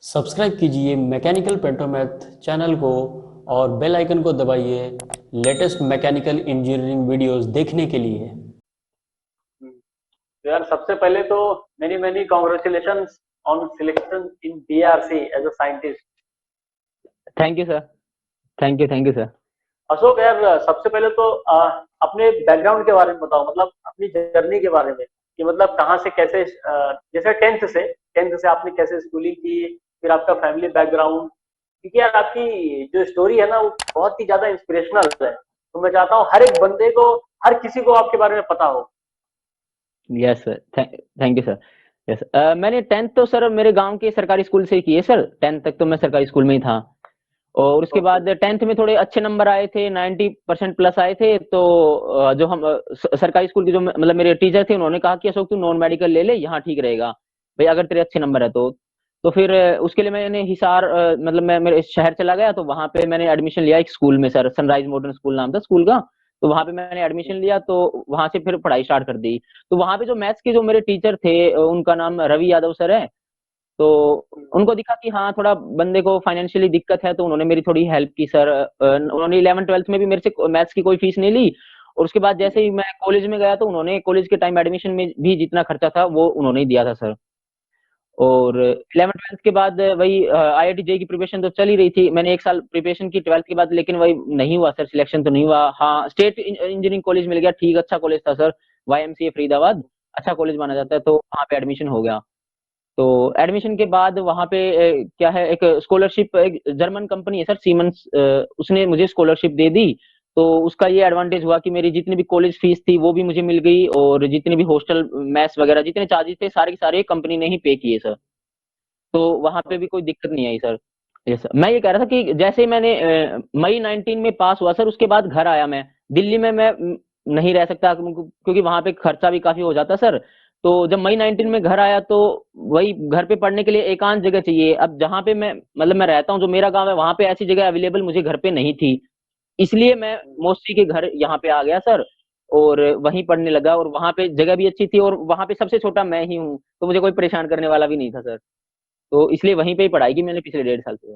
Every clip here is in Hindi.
सब्सक्राइब कीजिए मैकेनिकल पेंटोमैथ चैनल को और बेल आइकन को दबाइए लेटेस्ट मैकेनिकल इंजीनियरिंग वीडियोस देखने के लिए। तो यार सबसे पहले तो many many congratulations on selection in BRC as a scientist. Thank you sir. Thank you sir. Ashok यार, सबसे पहले तो अपने बैकग्राउंड के बारे में बताओ, मतलब अपनी जर्नी के बारे में कि मतलब कहाँ से कैसे, जैसे टेंथ से आपने कैसे स्कूलिंग की, फिर आपका फैमिली बैकग्राउंड, क्योंकि यार आपकी जो स्टोरी है ना वो बहुत ही ज्यादा इंस्पिरेशनल है। तो मैं चाहता हूँ हर एक बंदे को, हर किसी को आपके बारे में पता हो। Yes sir. Thank you sir. Yes, मैंने 10th तो सर मेरे गांव के सरकारी स्कूल से ही की है सर। 10th तक तो मैं सरकारी स्कूल में ही था। और उसके ओके। बाद 10th में थोड़े अच्छे नंबर आए थे, 90% प्लस आए थे। तो जो हम सरकारी स्कूल के जो मतलब मेरे टीचर थे, उन्होंने कहा कि अशोक तू नॉन मेडिकल ले ले, यहाँ ठीक रहेगा भाई, अगर तेरे अच्छे नंबर है तो फिर उसके लिए मैंने हिसार मतलब मैं मेरे शहर चला गया। तो वहां पे मैंने एडमिशन लिया एक स्कूल में सर, सनराइज मॉडर्न स्कूल नाम था स्कूल का। तो वहां पे मैंने एडमिशन लिया, तो वहां से फिर पढ़ाई स्टार्ट कर दी। तो वहां पे जो मैथ्स के जो मेरे टीचर थे, उनका नाम रवि यादव सर है। तो उनको दिखा कि हाँ थोड़ा बंदे को फाइनेंशियली दिक्कत है, तो उन्होंने मेरी थोड़ी हेल्प की सर। उन्होंने 11th 12th में भी मेरे से मैथ्स की कोई फीस नहीं ली। और उसके बाद जैसे ही मैं कॉलेज में गया, तो उन्होंने कॉलेज के टाइम एडमिशन में भी जितना खर्चा था वो उन्होंने ही दिया था सर। और 11th 12th के बाद वही IIT जेई की प्रिपरेशन तो चल ही रही थी। मैंने एक साल प्रिपरेशन की 12th के बाद, लेकिन वही नहीं हुआ सर, सिलेक्शन तो नहीं हुआ। हाँ, स्टेट इंजीनियरिंग कॉलेज मिल गया, ठीक अच्छा कॉलेज था सर, YMCA फरीदाबाद, अच्छा कॉलेज माना जाता है, तो वहाँ पे एडमिशन हो गया। तो एडमिशन के बाद वहाँ पे क्या है, एक स्कॉलरशिप, एक जर्मन कंपनी है सर सीमेंस, उसने मुझे स्कॉलरशिप दे दी। तो उसका ये एडवांटेज हुआ कि मेरी जितनी भी कॉलेज फीस थी वो भी मुझे मिल गई, और जितनी भी हॉस्टल मेस वगैरह जितने चार्जेस थे सारे के सारे कंपनी ने ही पे किए सर। तो वहां पे भी कोई दिक्कत नहीं आई सर। यस सर, मैं ये कह रहा था कि जैसे ही मैंने मई 19 में पास हुआ सर, उसके बाद घर आया मैं। दिल्ली में मैं नहीं रह सकता, क्योंकि वहां पे खर्चा भी काफी हो जाता सर। तो जब मई 19 में घर आया, तो वही घर पे पढ़ने के लिए एकांत जगह चाहिए। अब जहाँ पे मैं मतलब मैं रहता हूँ, जो मेरा गांव है, वहां पे ऐसी जगह अवेलेबल मुझे घर पे नहीं थी। इसलिए मैं मौसी के घर यहाँ पे आ गया सर, और वहीं पढ़ने लगा। और वहां पे जगह भी अच्छी थी, और वहां पे सबसे छोटा मैं ही हूँ, तो मुझे कोई परेशान करने वाला भी नहीं था सर। तो इसलिए वहीं पे ही पढ़ाई की मैंने पिछले 1.5 साल से।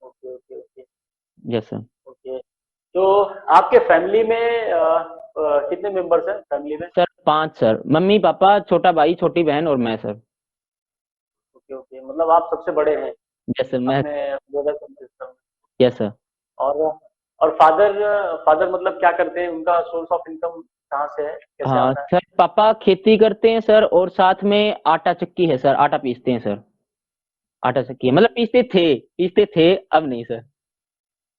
Okay okay okay yes sir. Okay. तो आपके फैमिली में कितने मेंबर्स हैं फैमिली में? सर 5 सर, मम्मी पापा, छोटा भाई, छोटी बहन और मैं सर। ओके ओके, मतलब आप सबसे बड़े हैं यस सर, मैं। अपने ब्रदर सिस्टम में। Yes sir. और और फादर फादर मतलब क्या करते हैं, उनका सोर्स ऑफ इनकम कहाँ से है, कैसे हाँ आता है? सर, पापा खेती करते हैं सर, और साथ में आटा चक्की है सर, आटा पीसते हैं सर। आटा चक्की है, मतलब ओके। पीसते थे, अब नहीं सर।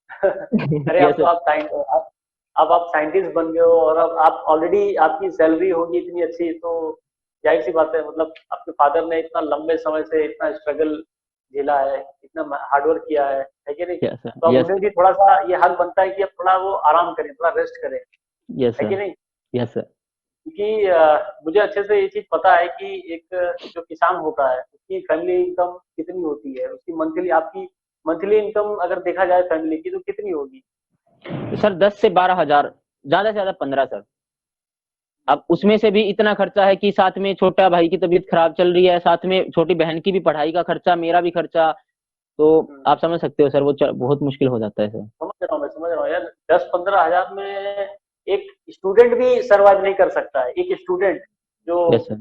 अरे यस अब तो सर। आप अब आप साइंटिस्ट बन गए हो, और अब आप ऑलरेडी आपकी सैलरी होगी इतनी अच्छी, तो जाहिर सी बात है, मतलब आपके फादर ने इतना लंबे समय से इतना स्ट्रगल झेला है, इतना हार्डवर्क किया है कि नहीं? Yes sir. तो अब यस। उन्हें भी थोड़ा सा ये हक बनता है कि अब थोड़ा वो आराम करें, थोड़ा रेस्ट करें, यस है सर। कि नहीं? Yes sir. क्योंकि मुझे अच्छे से ये चीज पता है कि एक जो किसान होता है उसकी फैमिली इनकम कितनी होती है, उसकी मंथली, आपकी मंथली इनकम अगर देखा जाए फैमिली की तो कितनी होगी? सर 10 से 12 हजार, ज्यादा से ज्यादा 15 सर। अब उसमें से भी इतना खर्चा है कि साथ में छोटा भाई की तबीयत खराब चल रही है, साथ में छोटी बहन की भी पढ़ाई का खर्चा, मेरा भी खर्चा। तो हम्म, आप समझ सकते हो सर, वो बहुत मुश्किल हो जाता है सर। समझ रहा हूँ, मैं समझ रहा हूँ यार। 10-15 हजार में एक स्टूडेंट भी सरवाइव नहीं कर सकता है। एक स्टूडेंट जो यस सर।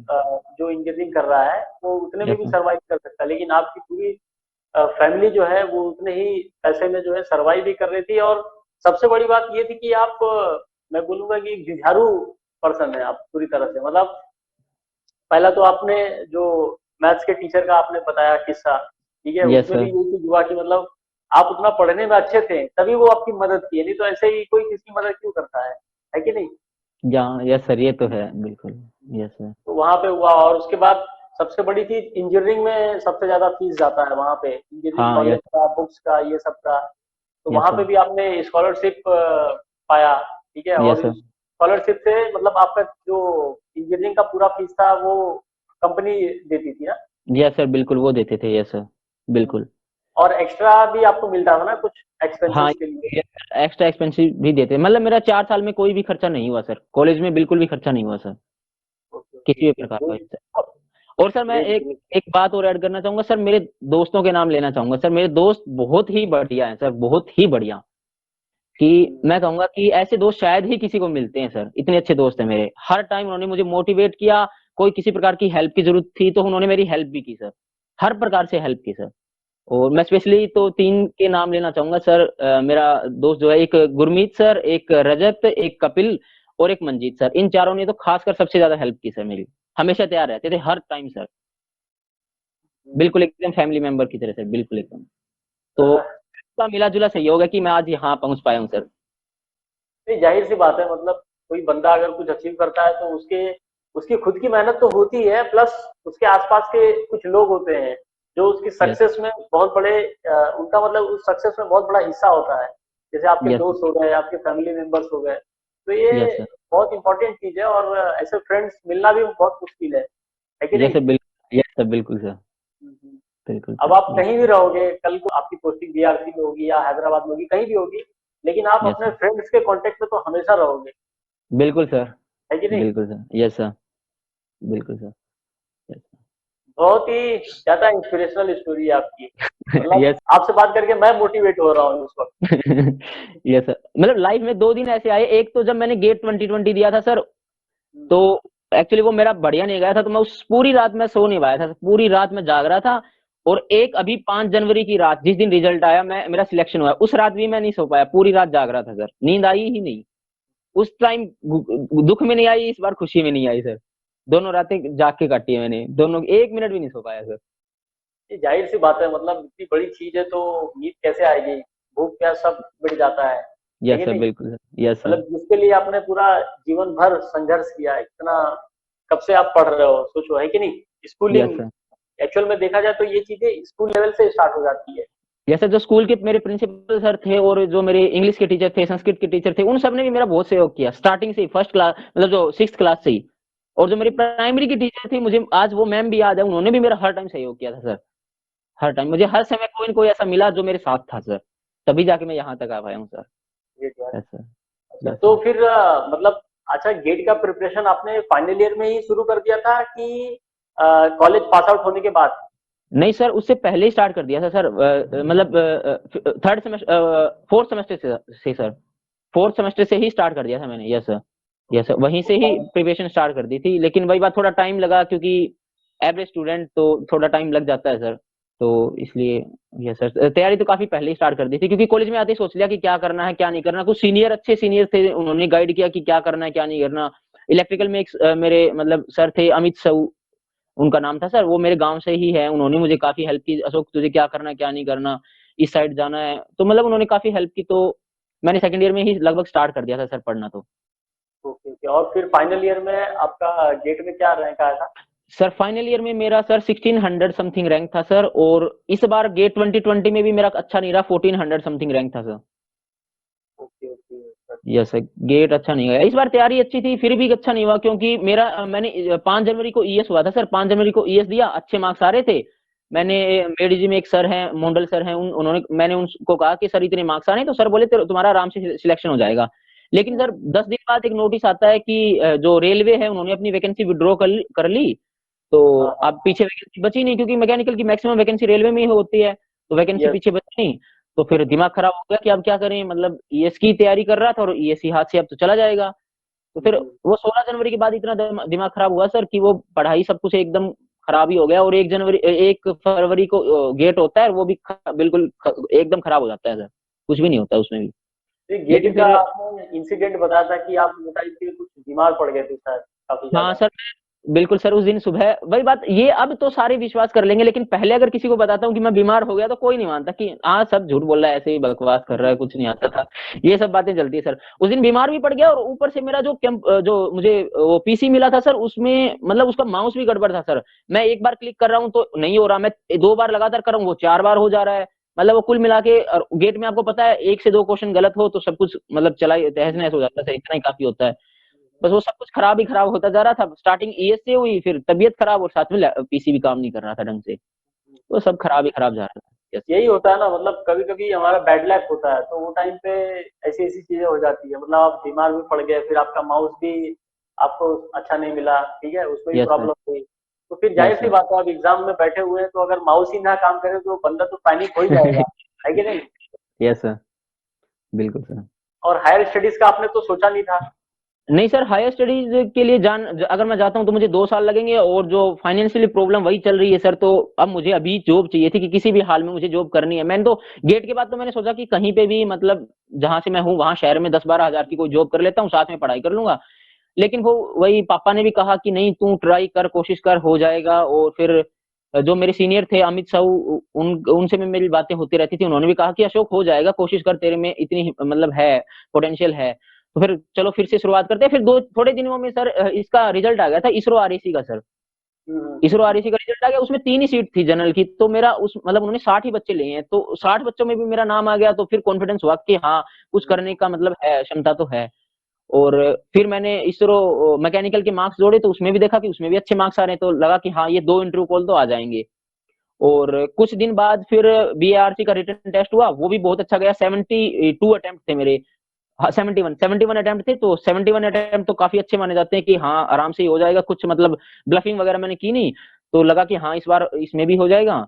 जो इंजीनियरिंग कर रहा है वो उतने में यस भी सर। सरवाइव कर सकता है, लेकिन आपकी पूरी फैमिली जो है वो उतने ही पैसे में जो है सरवाइव भी कर रही थी। और सबसे बड़ी बात ये थी कि आप, मैं बोलूंगा कि एक जुझारू पर्सन है आप पूरी तरह से। मतलब पहला तो आपने जो मैथ्स के टीचर का आपने बताया किस्सा, ठीक है, यस उसमें भी सर। यही चीज हुआ कि मतलब आप उतना पढ़ने में अच्छे थे तभी वो आपकी मदद किए, नहीं तो ऐसे ही कोई किसी की मदद क्यों करता है कि नहीं? जहाँ, यस सर, ये तो है बिल्कुल। Yes sir. तो वहां पे हुआ। और उसके बाद सबसे बड़ी चीज, इंजीनियरिंग में सबसे ज्यादा फीस जाता है वहां पे, इंजीनियरिंग हाँ। College yes. का, बुक्स का, ये सब का। तो यस वहां पे सर। भी आपने स्कॉलरशिप पाया, ठीक है। यस और सर। इस स्कॉलरशिप से मतलब आपका जो इंजीनियरिंग का पूरा फीस था वो कंपनी देती थी ना? यस सर, बिल्कुल वो देते थे। यस सर, बिल्कुल। और एक्स्ट्रा भी आपको मिलता था ना कुछ हाँ, एक्सपेंसेस के लिए? एक्स्ट्रा एक्सपेंसिव भी देते, मतलब मेरा 4 साल में कोई भी खर्चा नहीं हुआ सर, कॉलेज में बिल्कुल भी खर्चा नहीं हुआ सर, ओके ओके किसी भी ओके, प्रकार का। गुड। सर, और सर मैं ग्रेट एक ग्रेट। एक बात और ऐड करना चाहूंगा सर, मेरे दोस्तों के नाम लेना चाहूंगा सर। मेरे दोस्त बहुत ही बढ़िया हैं सर, बहुत ही बढ़िया। कि मैं कहूंगा कि ऐसे दोस्त शायद ही किसी को मिलते हैं सर, इतने अच्छे दोस्त हैं मेरे। हर टाइम उन्होंने मुझे मोटिवेट किया, कोई किसी प्रकार की हेल्प की जरूरत थी तो उन्होंने मेरी हेल्प भी की सर, हर प्रकार से हेल्प की सर। और मैं स्पेशली तो 3 के नाम लेना चाहूंगा सर। मेरा दोस्त जो है, एक गुरमीत सर, एक रजत, एक कपिल और एक मंजीत सर। इन चारों ने तो खासकर सबसे ज्यादा हेल्प की सर मेरी। हमेशा तैयार रहते थे हर टाइम सर, बिल्कुल एकदम फैमिली मेंबर की तरह सर, बिल्कुल एकदम। तो इसका मिला जुला सहयोग है कि मैं आज यहाँ पहुंच पाया हूँ सर। नहीं, जाहिर सी बात है, मतलब कोई बंदा अगर कुछ अचीव करता है तो उसके उसकी खुद की मेहनत तो होती है, प्लस उसके आसपास के कुछ लोग होते हैं जो उसकी यस सक्सेस में बहुत बड़े उनका मतलब उस सक्सेस में बहुत बड़ा हिस्सा होता है। जैसे आपके यस दोस्त हो गए, आपके फैमिली मेंबर्स हो गए, तो ये यस सर, बहुत इंपॉर्टेंट चीज है। और ऐसे फ्रेंड्स मिलना भी बहुत मुश्किल है कि यस नहीं? सर, बिल्कुल यस सर, बिल्कुल सर, हम्म। बिल्कुल अब सर, आप यस कहीं भी रहोगे, कल को आपकी पोस्टिंग बीआरसी में होगी या हैदराबाद में होगी, कहीं भी होगी, लेकिन आप यस अपने सर, फ्रेंड्स के कांटेक्ट में तो हमेशा रहोगे, बिल्कुल सर, है कि नहीं? बिल्कुल सर, यस सर, बिल्कुल सर, यस बहुत ही ज्यादा इंस्पिरेशनल स्टोरी है आपकी। मतलब यस आपसे बात करके मैं मोटिवेट हो रहा हूँ इस वक्त। Yes sir. मतलब लाइफ में 2 दिन ऐसे आए, एक तो जब मैंने गेट 2020 दिया था सर, तो हम्म, एक्चुअली वो मेरा बढ़िया नहीं गया था, तो मैं उस पूरी रात मैं सो नहीं पाया था, पूरी रात मैं जाग रहा था। और एक अभी 5 जनवरी की रात, जिस दिन रिजल्ट आया, मैं मेरा सिलेक्शन हुआ, उस रात भी मैं नहीं सो पाया, पूरी रात जाग रहा था सर, नींद आई ही नहीं। उस टाइम दुख में नहीं आई, इस बार खुशी में नहीं आई सर। दोनों रातें जाग के काटी है मैंने, दोनों 1 मिनट भी नहीं सो पाया सर। ये जाहिर सी बात है, मतलब इतनी बड़ी चीज है तो नींद कैसे आएगी? भूख प्यास सब मिट जाता है यस कि सर, नहीं? बिल्कुल सर, यस सर, मतलब जिसके लिए आपने पूरा जीवन भर संघर्ष किया है, इतना कब से आप पढ़ रहे हो, सोचो, है कि नहीं? यस स्कूलिंग सर, एक्चुअल में देखा जाए तो ये चीजें स्कूल लेवल से स्टार्ट हो जाती है। Yes sir. जो स्कूल के मेरे प्रिंसिपल सर थे और जो मेरे इंग्लिश के टीचर थे, संस्कृत के टीचर थे, उन सब ने भी मेरा बहुत सहयोग किया स्टार्टिंग से ही, फर्स्ट क्लास मतलब जो 6th क्लास से ही। और जो मेरी प्राइमरी की टीचर थी, मुझे आज वो मैम भी याद है, उन्होंने भी मेरा हर टाइम सहयोग किया था सर। हर टाइम मुझे हर समय कोई न कोई ऐसा मिला जो मेरे साथ था सर, तभी जाके मैं यहाँ तक आ पाया हूँ सर। ये तो है। यस सर, अच्छा, यस तो सर। फिर मतलब अच्छा, गेट का प्रिपरेशन आपने फाइनल ईयर में ही शुरू कर दिया था कि कॉलेज पास आउट होने के बाद? नहीं सर, उससे पहले ही स्टार्ट कर दिया था सर। मतलब 3rd सेमेस्टर 4th सेमेस्टर से सर, 4th सेमेस्टर से ही स्टार्ट कर दिया था मैंने। यस सर, यस सर, वहीं से ही प्रिपरेशन स्टार्ट कर दी थी। लेकिन वही बात, थोड़ा टाइम लगा, क्योंकि एवरेज स्टूडेंट तो थोड़ा टाइम लग जाता है सर, तो इसलिए। यस सर, तैयारी तो काफी पहले ही स्टार्ट कर दी थी, क्योंकि कॉलेज में आते ही सोच लिया कि क्या करना है क्या नहीं करना। कुछ सीनियर, अच्छे सीनियर थे, उन्होंने गाइड किया कि क्या करना है क्या नहीं करना। इलेक्ट्रिकल में एक मेरे मतलब सर थे, अमित साहू उनका नाम था सर, वो मेरे गांव से ही है, उन्होंने मुझे काफी हेल्प की, अशोक तुझे क्या करना है क्या नहीं करना, इस साइड जाना है, तो मतलब उन्होंने काफी हेल्प की। तो मैंने सेकंड ईयर में ही लगभग स्टार्ट कर दिया था सर पढ़ना तो। Okay okay. और फिर फाइनल ईयर में आपका गेट में क्या रैंक आया था? सर फाइनल ईयर में मेरा सर 1600 समथिंग रैंक था सर, और इस बार गेट 2020 में भी मेरा अच्छा नहीं रहा, 1400 समथिंग रैंक था sir. Okay okay. Yes sir, GATE अच्छा नहीं गया इस बार। तैयारी अच्छी थी फिर भी अच्छा नहीं हुआ, क्योंकि मेरा मैंने 5 जनवरी को ईएस हुआ था सर, 5 जनवरी को ईएस दिया, अच्छे मार्क्स आ रहे थे। मैंने मेडी जी में एक सर हैं, मोंडल सर हैं, उन्होंने, मैंने उनको कहा कि सर इतने मार्क्स आ रहे हैं, तो सर बोले तुम्हारा आराम से सिलेक्शन हो जाएगा। लेकिन सर 10 दिन बाद एक नोटिस आता है कि जो रेलवे है उन्होंने अपनी वैकेंसी विड्रॉ कर ली। तो हाँ हाँ। अब पीछे वैकेंसी बची नहीं, क्योंकि मैकेनिकल की मैक्सिमम वैकेंसी रेलवे में ही होती है, तो वैकेंसी यस। पीछे बची नहीं। तो फिर दिमाग खराब हो गया कि अब क्या करें, मतलब ईएस की तैयारी कर रहा था और ईएस ही हाथ से अब तो चला जाएगा। तो फिर वो 16 जनवरी के बाद इतना दिमाग खराब हुआ सर कि वो पढ़ाई सब कुछ एकदम खराब ही हो गया। और 1 फरवरी को गेट होता है, वो भी बिल्कुल एकदम खराब हो जाता है सर, कुछ भी नहीं होता उसमें भी। ये लेकिन गेट का फिर आपने इंसिडेंट बताया था कि आप बताइए कि कुछ बीमार पड़ गए थे शायद काफी हाँ ज्यादा। सर, बिल्कुल सर, उस दिन सुबह वही बात, ये अब तो सारे विश्वास कर लेंगे, लेकिन पहले अगर किसी को बताता हूँ कि मैं बीमार हो गया, तो कोई नहीं मानता कि हाँ सब झूठ बोल रहा है, ऐसे ही बकवास कर रहा है, कुछ नहीं आता था। ये सब बातें चलती है सर। उस दिन बीमार भी पड़ गया, और ऊपर से मेरा जो कैंप जो मुझे वो पीसी मिला था सर, उसमें मतलब उसका माउस भी गड़बड़ था सर। मैं एक बार क्लिक कर रहा हूँ तो नहीं हो रहा, मैं 2 बार लगातार कर रहा हूँ वो 4 बार हो जा रहा है। मतलब वो कुल मिला के, और गेट में आपको पता है 1 से 2 क्वेश्चन गलत हो तो सब कुछ मतलब चला तहस नहस हो जाता है, इतना ही काफी होता है। बस वो सब कुछ खराब ही खराब होता जा रहा था। स्टार्टिंग ईएस से हुई, फिर तबीयत खराब, और साथ में पीसी भी काम नहीं कर रहा था ढंग से, तो सब खराब ही खराब जा रहा था। यस यही होता है ना, मतलब कभी कभी हमारा बैड लक होता है, तो वो टाइम पे ऐसी ऐसी चीजें हो जाती है। मतलब आप बीमार भी पड़ गए, फिर आपका माउस भी आपको अच्छा नहीं मिला, ठीक है, उसमें भी यस सर, प्रॉब्लम हुई। तो फिर जाहिर यस सी सर, बात है, अब एग्जाम में बैठे हुए हैं तो अगर माउस ही ना काम करे तो बंदा तो पैनिक हो ही जाएगा, है कि नहीं? यस सर, बिल्कुल सर। और हायर स्टडीज का आपने तो सोचा नहीं था? नहीं सर, हायर स्टडीज के लिए अगर मैं जाता हूँ तो मुझे 2 साल लगेंगे, और जो फाइनेंशियली प्रॉब्लम वही चल रही है सर। तो अब मुझे अभी जॉब चाहिए थी कि किसी भी हाल में मुझे जॉब करनी है। मैंने तो गेट के बाद तो मैंने सोचा कि कहीं पे भी, मतलब जहां से मैं हूँ वहां शहर में 10-12 हजार की कोई जॉब कर लेता हूँ, साथ में पढ़ाई कर लूंगा। लेकिन वो वही पापा ने भी कहा कि नहीं, तू ट्राई कर, कोशिश कर, हो जाएगा। और फिर जो मेरे सीनियर थे अमित साहू, उनसे भी मेरी बातें होती रहती थी। उन्होंने भी कहा कि अशोक हो जाएगा, कोशिश कर, तेरे में इतनी मतलब है, पोटेंशियल है। तो फिर चलो फिर से शुरुआत करते हैं। फिर दो थोड़े दिनों में सर इसका रिजल्ट आ गया था, इसरो आरईसी का सर। इसरो आरईसी का रिजल्ट आ गया, उसमें 3 ही सीट थी जनरल की। तो मेरा उस मतलब उन्होंने 60 ही बच्चे लिए हैं, तो 60 बच्चों में भी मेरा नाम आ गया। तो फिर कॉन्फिडेंस हुआ कि हाँ, कुछ करने का मतलब है, क्षमता तो है। और फिर मैंने इसरो मैकेनिकल के मार्क्स जोड़े, तो उसमें भी देखा कि उसमें भी अच्छे मार्क्स आ रहे हैं। तो लगा कि हाँ, ये 2 इंटरव्यू कॉल तो आ जाएंगे। और कुछ दिन बाद फिर बीएआरसी का रिटन टेस्ट हुआ, वो भी बहुत अच्छा गया। 72 अटेम्प्ट थे मेरे। हाँ, 71 अटेम्प्ट थे। तो 71 अटेम्प्ट तो काफी अच्छे माने जाते हैं कि हाँ, आराम से ही हो जाएगा। कुछ मतलब ब्लफिंग वगैरह मैंने की नहीं। तो लगा कि हाँ, इस बार इसमें भी हो जाएगा।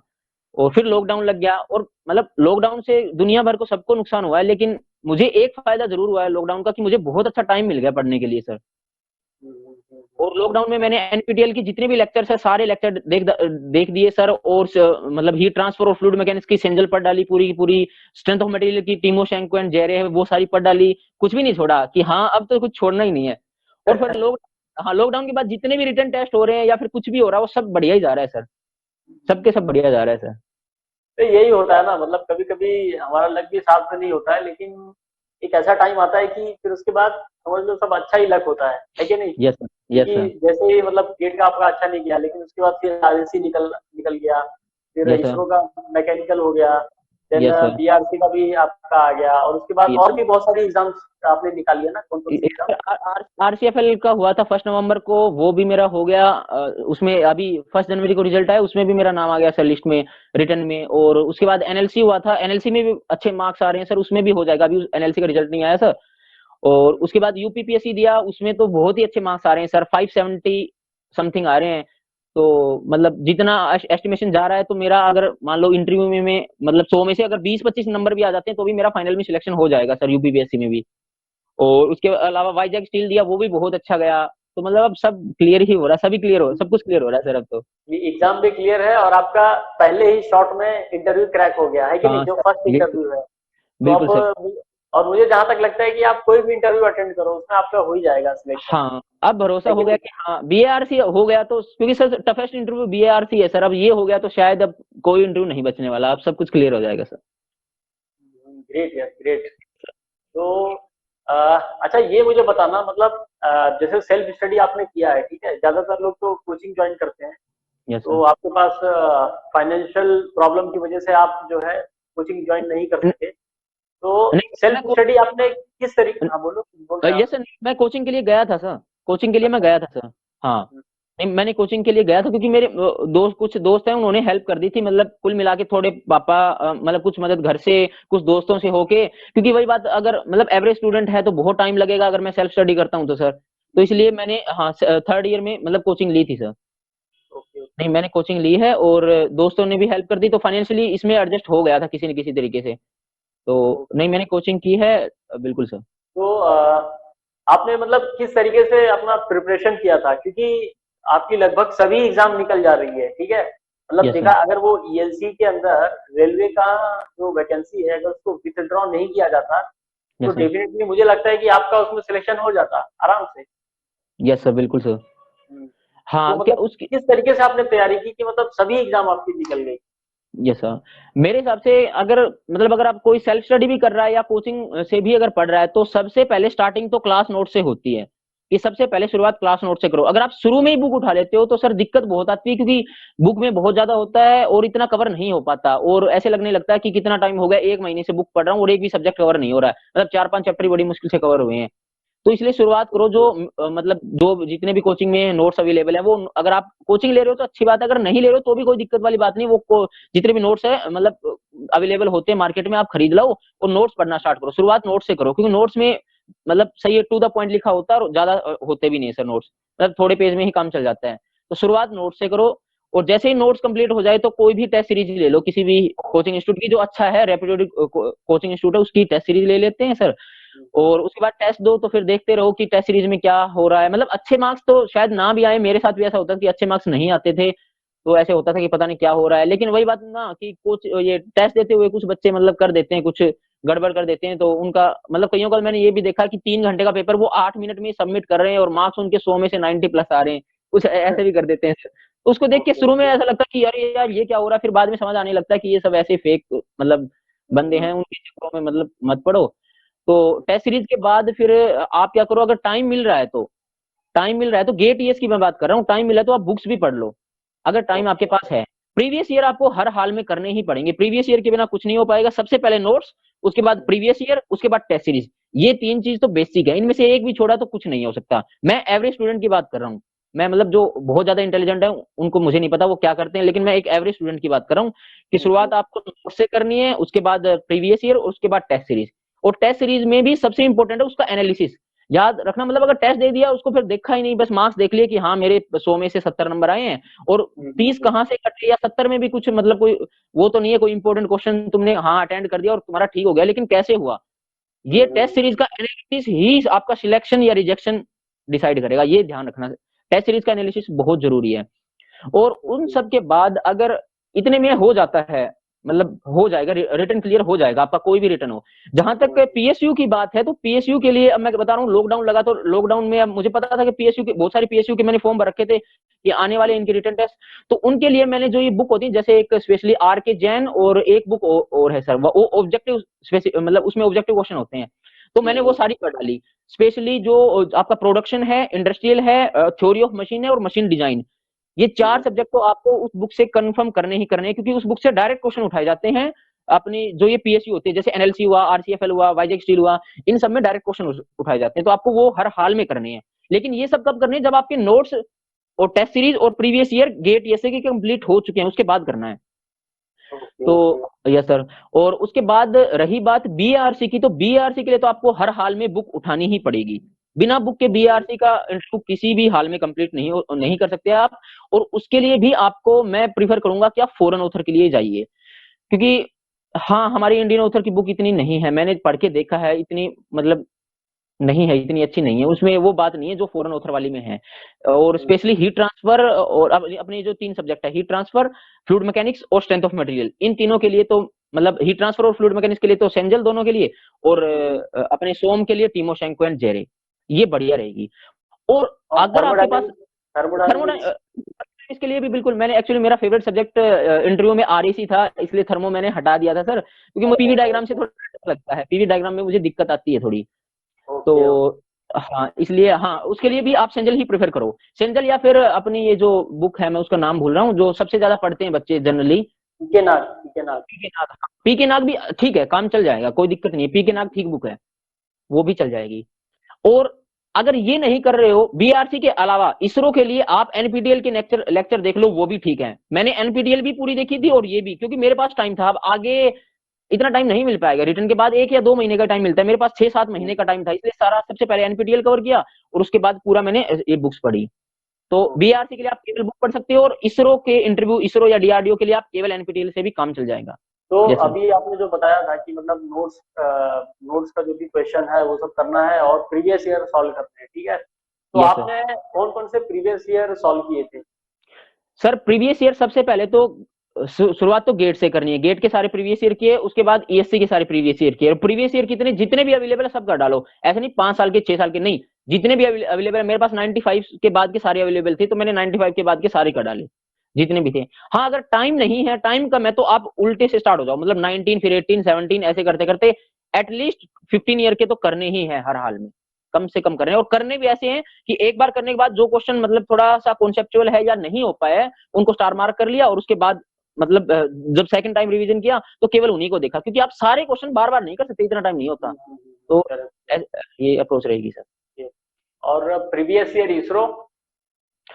और फिर लॉकडाउन लग गया, और मतलब लॉकडाउन से दुनिया भर को सबको नुकसान हुआ है, लेकिन मुझे एक फायदा जरूर हुआ है लॉकडाउन का, कि मुझे बहुत अच्छा टाइम मिल गया पढ़ने के लिए सर। और लॉकडाउन में मैंने एनपीटीईएल की जितने भी लेक्चर्स है, सारे लेक्चर देख दिए सर। और मतलब हीट ट्रांसफर और फ्लूइड मैकेनिक्स की सेंजल पढ़ डाली पूरी की पूरी। स्ट्रेंथ ऑफ मटेरियल की टीमोशेंको एंड जेरे है, वो सारी पढ़ डाली। कुछ भी नहीं छोड़ा कि हाँ, अब तो कुछ छोड़ना ही नहीं है। और फिर हाँ, लॉकडाउन के बाद जितने भी रिटर्न टेस्ट हो रहे हैं या फिर कुछ भी हो रहा है, वो सब बढ़िया ही जा रहा है सर। सबके सब बढ़िया जा रहा है सर। तो यही होता है ना, मतलब कभी कभी हमारा लक भी साथ में नहीं होता है, लेकिन एक ऐसा टाइम आता है कि फिर उसके बाद समझ लो सब अच्छा ही लक होता है कि नहीं? यस सर, यस क्योंकि सर, जैसे ही मतलब गेट का आपका अच्छा नहीं गया, लेकिन उसके बाद फिर आरएलसी निकल निकल गया, फिर यस सर, इसरो का मैकेनिकल हो गया, देन यस सर। बीआरसी का भी आपका आ गया, और उसके बाद और भी बहुत सारी एग्जाम्स आपने निकाली है ना, कौन कौन सी एग्जाम? आरसीएफएल का हुआ था 1 नवंबर को, वो भी मेरा हो गया। उसमें अभी 1 जनवरी को रिजल्ट आया, उसमें भी मेरा नाम आ गया सर लिस्ट में, रिटर्न में। और उसके बाद एनएलसी हुआ था, एनएलसी में भी अच्छे मार्क्स आ रहे हैं सर, उसमें भी हो जाएगा। अभी एनएलसी का रिजल्ट नहीं आया सर। और उसके बाद यूपीपीएससी दिया, उसमें तो बहुत ही अच्छे मार्क्स आ रहे हैं सर, 570 समथिंग आ रहे हैं। तो मतलब जितना एस्टिमेशन जा रहा है, तो मेरा अगर मान लो इंटरव्यू में मतलब 100 में से अगर 20-25 नंबर भी आ जाते हैं, तो भी मेरा फाइनल में सिलेक्शन हो जाएगा सर, यूपीपीएससी में भी। और उसके अलावा वाईजैक स्टील दिया, वो भी बहुत अच्छा गया। तो मतलब अब सब क्लियर ही हो रहा है, सभी क्लियर हो, सब कुछ क्लियर हो रहा है सर अब तो। ये एग्जाम भी क्लियर है और आपका पहले ही शॉट में इंटरव्यू क्रैक हो गया है कि नहीं, हाँ जो सर, फर्स्ट बिल्कुल, इंटरव्यू है। तो बिल्कुल सर। अब और मुझे जहां तक लगता है कि आप कोई भी इंटरव्यू अटेंड करो उसमें आपका हो ही जाएगा सिलेक्शन, हाँ, अब भरोसा है हो कि गया नहीं? कि हाँ, बीएआरसी हो गया तो, क्योंकि सर टफेस्ट इंटरव्यू बीएआरसी है सर। अब ये हो गया तो शायद अब कोई इंटरव्यू नहीं बचने वाला, अब सब कुछ क्लियर हो जाएगा सर। ग्रेट यार, ग्रेट। तो अच्छा, ये मुझे बताना, मतलब जैसे सेल्फ स्टडी आपने किया है, ठीक है, ज्यादातर लोग तो कोचिंग ज्वाइन करते हैं, यस तो सर। आपके पास फाइनेंशियल प्रॉब्लम की वजह से आप जो है कोचिंग ज्वाइन नहीं कर सके, तो नहीं सेल्फ स्टडी आपने किस तरीके, हाँ बोलो, बोल रहे हैं आप? यस सर, मैं कोचिंग के लिए गया था सर। कोचिंग के लिए मैं अच्छा। गया था सर। हाँ, नहीं, मैंने कोचिंग के लिए गया था क्योंकि मेरे कुछ दोस्त हैं, उन्होंने हेल्प कर दी थी। मतलब कुल मिला के थोड़े पापा मतलब कुछ मदद घर से, कुछ दोस्तों से होके। क्योंकि वही बात, अगर मतलब एवरेज स्टूडेंट है तो बहुत टाइम लगेगा अगर मैं सेल्फ स्टडी करता हूँ तो सर। तो इसलिए मैंने हाँ, 3rd ईयर में मतलब कोचिंग ली थी सर। ओके नहीं, ओके। मैंने कोचिंग ली है, और दोस्तों ने भी हेल्प कर दी, तो फाइनेंशियली इसमें एडजस्ट हो गया था किसी न किसी तरीके से। तो नहीं, मैंने कोचिंग की है। बिल्कुल सर। तो आपने मतलब किस तरीके से अपना प्रिपरेशन किया था, क्योंकि आपकी लगभग सभी एग्जाम निकल जा रही है, ठीक है, मतलब यस देखा सर, अगर वो ईएलसी के अंदर रेलवे का जो वैकेंसी है, अगर उसको विथड्रॉ नहीं किया जाता तो यस सर, डेफिनेटली मुझे लगता है कि आपका उसमें सिलेक्शन हो जाता आराम से। यस सर, बिल्कुल सर। हम्म। तो हाँ, क्या मतलब उसकी किस तरीके से आपने तैयारी की कि मतलब सभी एग्जाम आपकी निकल गई? यस सर, मेरे हिसाब से अगर मतलब अगर आप कोई सेल्फ स्टडी भी कर रहा है या कोचिंग से भी अगर पढ़ रहा है, तो सबसे पहले स्टार्टिंग तो क्लास नोट से होती है। कि सबसे पहले शुरुआत क्लास नोट से करो। अगर आप शुरू में ही बुक उठा लेते हो तो सर दिक्कत बहुत आती है, क्योंकि बुक में बहुत ज्यादा होता है और इतना कवर नहीं हो पाता, और ऐसे लगने लगता है कि कितना टाइम हो गया, 1 महीने से बुक पढ़ रहा हूँ और एक भी सब्जेक्ट कवर नहीं हो रहा है। मतलब 4-5 चैप्टर बड़ी मुश्किल से कवर हुए हैं। तो इसलिए शुरुआत करो, जो मतलब जो जितने भी कोचिंग में नोट्स अवेलेबल है, वो अगर आप कोचिंग ले रहे हो तो अच्छी बात है, अगर नहीं ले रहे हो तो भी कोई दिक्कत वाली बात नहीं। जितने भी नोट्स है मतलब अवेलेबल होते हैं मार्केट में, आप खरीद लो और नोट्स पढ़ना स्टार्ट करो। शुरुआत नोट्स से करो, क्योंकि नोट्स में मतलब सही है, टू द पॉइंट लिखा होता है, और ज्यादा होते भी नहीं है सर नोट्स। मतलब थोड़े पेज में ही काम चल जाता है। तो शुरुआत नोट्स से करो, और जैसे ही नोट्स कंप्लीट हो जाए तो कोई भी टेस्ट सीरीज ले लो, किसी भी कोचिंग इंस्टीट्यूट की जो अच्छा है, रेप्यूटेड कोचिंग इंस्टीट्यूट है उसकी टेस्ट सीरीज ले लेते हैं सर, और उसके बाद टेस्ट दो, तो फिर देखते रहो कि टेस्ट सीरीज में क्या हो रहा है। मतलब अच्छे मार्क्स तो शायद ना भी आए, मेरे साथ भी ऐसा होता था कि अच्छे मार्क्स नहीं आते थे, तो ऐसे होता था कि पता नहीं क्या हो रहा है। लेकिन वही बात ना कि कुछ ये टेस्ट देते हुए कुछ बच्चे मतलब कर देते हैं, कुछ गड़बड़ कर देते हैं, तो उनका मतलब कईयों का मैंने ये भी देखा कि 3 घंटे का पेपर वो 8 मिनट में सबमिट कर रहे हैं और मार्क्स उनके 100 में से 90 प्लस आ रहे हैं, कुछ ऐसे भी कर देते हैं। तो उसको देख के शुरू में ऐसा लगता है कि अरे यार ये क्या हो रहा है, फिर बाद में समझ आने लगता है कि ये सब ऐसे फेक मतलब बंदे हैं, उनके चक्करों में मतलब मत पड़ो। तो टेस्ट सीरीज के बाद फिर आप क्या करो, अगर टाइम मिल रहा है तो, टाइम मिल रहा है तो गेट ईएस की मैं बात कर रहा हूँ, टाइम मिला है तो आप बुक्स भी पढ़ लो अगर टाइम आपके पास है। प्रीवियस ईयर आपको हर हाल में करने ही पड़ेंगे, प्रीवियस ईयर के बिना कुछ नहीं हो पाएगा। सबसे पहले नोट्स, उसके बाद प्रीवियस ईयर, उसके बाद टेस्ट सीरीज, ये 3 चीज तो बेसिक है, इनमें से एक भी छोड़ा तो कुछ नहीं हो सकता। मैं एवरेज स्टूडेंट की बात कर रहा हूँ, मैं मतलब जो बहुत ज्यादा इंटेलिजेंट है उनको मुझे नहीं पता वो क्या करते हैं, लेकिन मैं एक एवरेज स्टूडेंट की बात कर रहा हूँ कि शुरुआत आपको नोट्स से करनी है, उसके बाद प्रीवियस ईयर, उसके बाद टेस्ट सीरीज। और टेस्ट सीरीज में भी सबसे इंपॉर्टेंट है उसका एनालिसिस, याद रखना। मतलब अगर टेस्ट दे दिया उसको फिर देखा ही नहीं, बस मार्क्स देख लिए कि हाँ मेरे 100 में से 70 नंबर आए हैं, और 30 कहाँ से कटे या 70 में भी कुछ मतलब कोई वो तो नहीं है, कोई इंपॉर्टेंट क्वेश्चन तुमने हाँ अटेंड कर दिया और तुम्हारा ठीक हो गया, लेकिन कैसे हुआ, ये टेस्ट सीरीज का एनालिसिस ही आपका सिलेक्शन या रिजेक्शन डिसाइड करेगा, ये ध्यान रखना। टेस्ट सीरीज का एनालिसिस बहुत जरूरी है। और उन सब के बाद अगर इतने में हो जाता है, मतलब हो जाएगा, रिटर्न क्लियर हो जाएगा आपका, कोई भी रिटर्न हो। जहां तक पीएसयू की बात है, तो पीएसयू के लिए अब मैं बता रहा हूँ, लॉकडाउन लगा तो लॉकडाउन में अब मुझे पता था कि पीएसयू के बहुत सारे पीएसयू के मैंने फॉर्म भर रखे थे कि आने वाले इनके रिटर्न टेस्ट, तो उनके लिए मैंने जो ये बुक होती है, जैसे एक स्पेशली आर के जैन और एक बुक और है सर, वो ऑब्जेक्टिव मतलब उसमें ऑब्जेक्टिव क्वेश्चन होते हैं, तो मैंने वो सारी कर डाली। स्पेशली जो आपका प्रोडक्शन है, इंडस्ट्रियल है, थ्योरी ऑफ मशीन है और मशीन डिजाइन, ये 4 सब्जेक्ट तो आपको उस बुक से कंफर्म करने ही करने हैं, क्योंकि उस बुक से डायरेक्ट क्वेश्चन उठाए जाते हैं अपनी जो ये पीएसयू होती है, जैसे एनएलसी हुआ, आरसीएफएल हुआ, वाईजेक स्टील हुआ, इन सब में डायरेक्ट क्वेश्चन उठाए जाते हैं, तो आपको वो हर हाल में करने हैं। लेकिन ये सब कब करने हैं, जब आपके नोट्स और टेस्ट सीरीज और प्रीवियस ईयर गेट ये के कंप्लीट हो चुके हैं, उसके बाद करना है। तो यस सर। और उसके बाद रही बात बीआरसी की, तो बीआरसी के लिए तो आपको हर हाल में बुक उठानी ही पड़ेगी, बिना बुक के बीआरसी का इंटरव्यू किसी भी हाल में कंप्लीट नहीं कर सकते आप। और उसके लिए भी आपको मैं प्रीफर करूंगा कि आप फॉरेन ऑथर के लिए जाइए, क्योंकि हाँ हमारी इंडियन ऑथर की बुक इतनी नहीं है, मैंने पढ़ के देखा है, इतनी मतलब नहीं है, इतनी अच्छी नहीं है, उसमें वो बात नहीं है जो फॉरेन ऑथर वाली में है। और स्पेशली हीट ट्रांसफर और अपने जो 3 सब्जेक्ट है, हीट ट्रांसफर, फ्लूइड मैकेनिक्स और स्ट्रेंथ ऑफ मटेरियल, इन तीनों के लिए तो मतलब हीट ट्रांसफर और फ्लूइड मैकेनिक्स के लिए तो सेंजल दोनों के लिए, और अपने सोम के लिए टीमोशेंको एंड जेरे, ये बढ़िया रहेगी। और अगर आपके पास इसके लिए भी बिल्कुल, मैंने एक्चुअली मेरा फेवरेट सब्जेक्ट इंटरव्यू में आरईसी था, इसलिए थर्मो मैंने हटा दिया था सर, क्योंकि मुझे पीवी डायग्राम से थोड़ा लगता है, पीवी डायग्राम में मुझे दिक्कत आती है थोड़ी, तो हाँ इसलिए हाँ उसके लिए भी आप सेंजल ही प्रेफर करो, सेंजल या फिर अपनी ये जो बुक है मैं उसका नाम भूल रहा हूँ, जो सबसे ज्यादा पढ़ते हैं बच्चे जनरली, पीके नाग भी ठीक है, काम चल जाएगा, कोई दिक्कत नहीं है, पीके नाग ठीक बुक है, वो भी चल जाएगी। और अगर ये नहीं कर रहे हो बीआरसी के अलावा, इसरो के लिए आप एनपीटीएल के लेक्चर देख लो, वो भी ठीक है। मैंने एनपीटीएल भी पूरी देखी थी और ये भी, क्योंकि मेरे पास टाइम था, अब आगे इतना टाइम नहीं मिल पाएगा, रिटर्न के बाद 1 या 2 महीने का टाइम मिलता है, मेरे पास 6-7 महीने का टाइम था, इसलिए सारा सबसे पहले एनपीटीएल कवर किया और उसके बाद पूरा मैंने ये बुक्स पढ़ी। तो बीआरसी के लिए आप केवल बुक पढ़ सकते हो, और इसरो के इंटरव्यू, इसरो या डीआरडीओ के लिए आप केवल एनपीटीएल से भी काम चल जाएगा। तो अभी आपने जो बताया था कि मतलब नोट्स का जो भी क्वेश्चन है वो सब करना है और प्रीवियस ईयर सॉल्व करने हैं, ठीक है? तो आपने कौन कौन से प्रीवियस ईयर सॉल्व किए थे? सर प्रीवियस ईयर सबसे पहले तो शुरुआत तो गेट से करनी है, गेट के सारे प्रीवियस ईयर किए, उसके बाद ईएससी के सारे प्रीवियस ईयर किए। प्रीवियस ईयर कितने जितने भी अवेलेबल है सब कर डालो, ऐसे नहीं 5 साल के 6 साल के नहीं, जितने भी अवेलेबल है, मेरे पास 95 के बाद के सारे अवेलेबल थे, तो मैंने 95 के बाद के सारे कर डाले जितने भी थे। हाँ अगर टाइम नहीं है, टाइम कम है, तो आप उल्टे से स्टार्ट हो जाओ, मतलब 19 फिर 18 17 ऐसे करते करते एटलीस्ट 15 ईयर के तो करने ही है हर हाल में, कम से कम करने। और करने भी ऐसे हैं कि एक बार करने के बाद जो क्वेश्चन मतलब थोड़ा सा कॉन्सेप्चुअल है या नहीं हो पाया है, उनको स्टार मार्क कर लिया, और उसके बाद मतलब जब सेकंड टाइम रिवीजन किया तो केवल उन्हीं को देखा, क्योंकि आप सारे क्वेश्चन बार बार नहीं कर सकते, इतना टाइम नहीं होता, तो ये अप्रोच रहेगी सर। और प्रीवियस ईयर इसरो?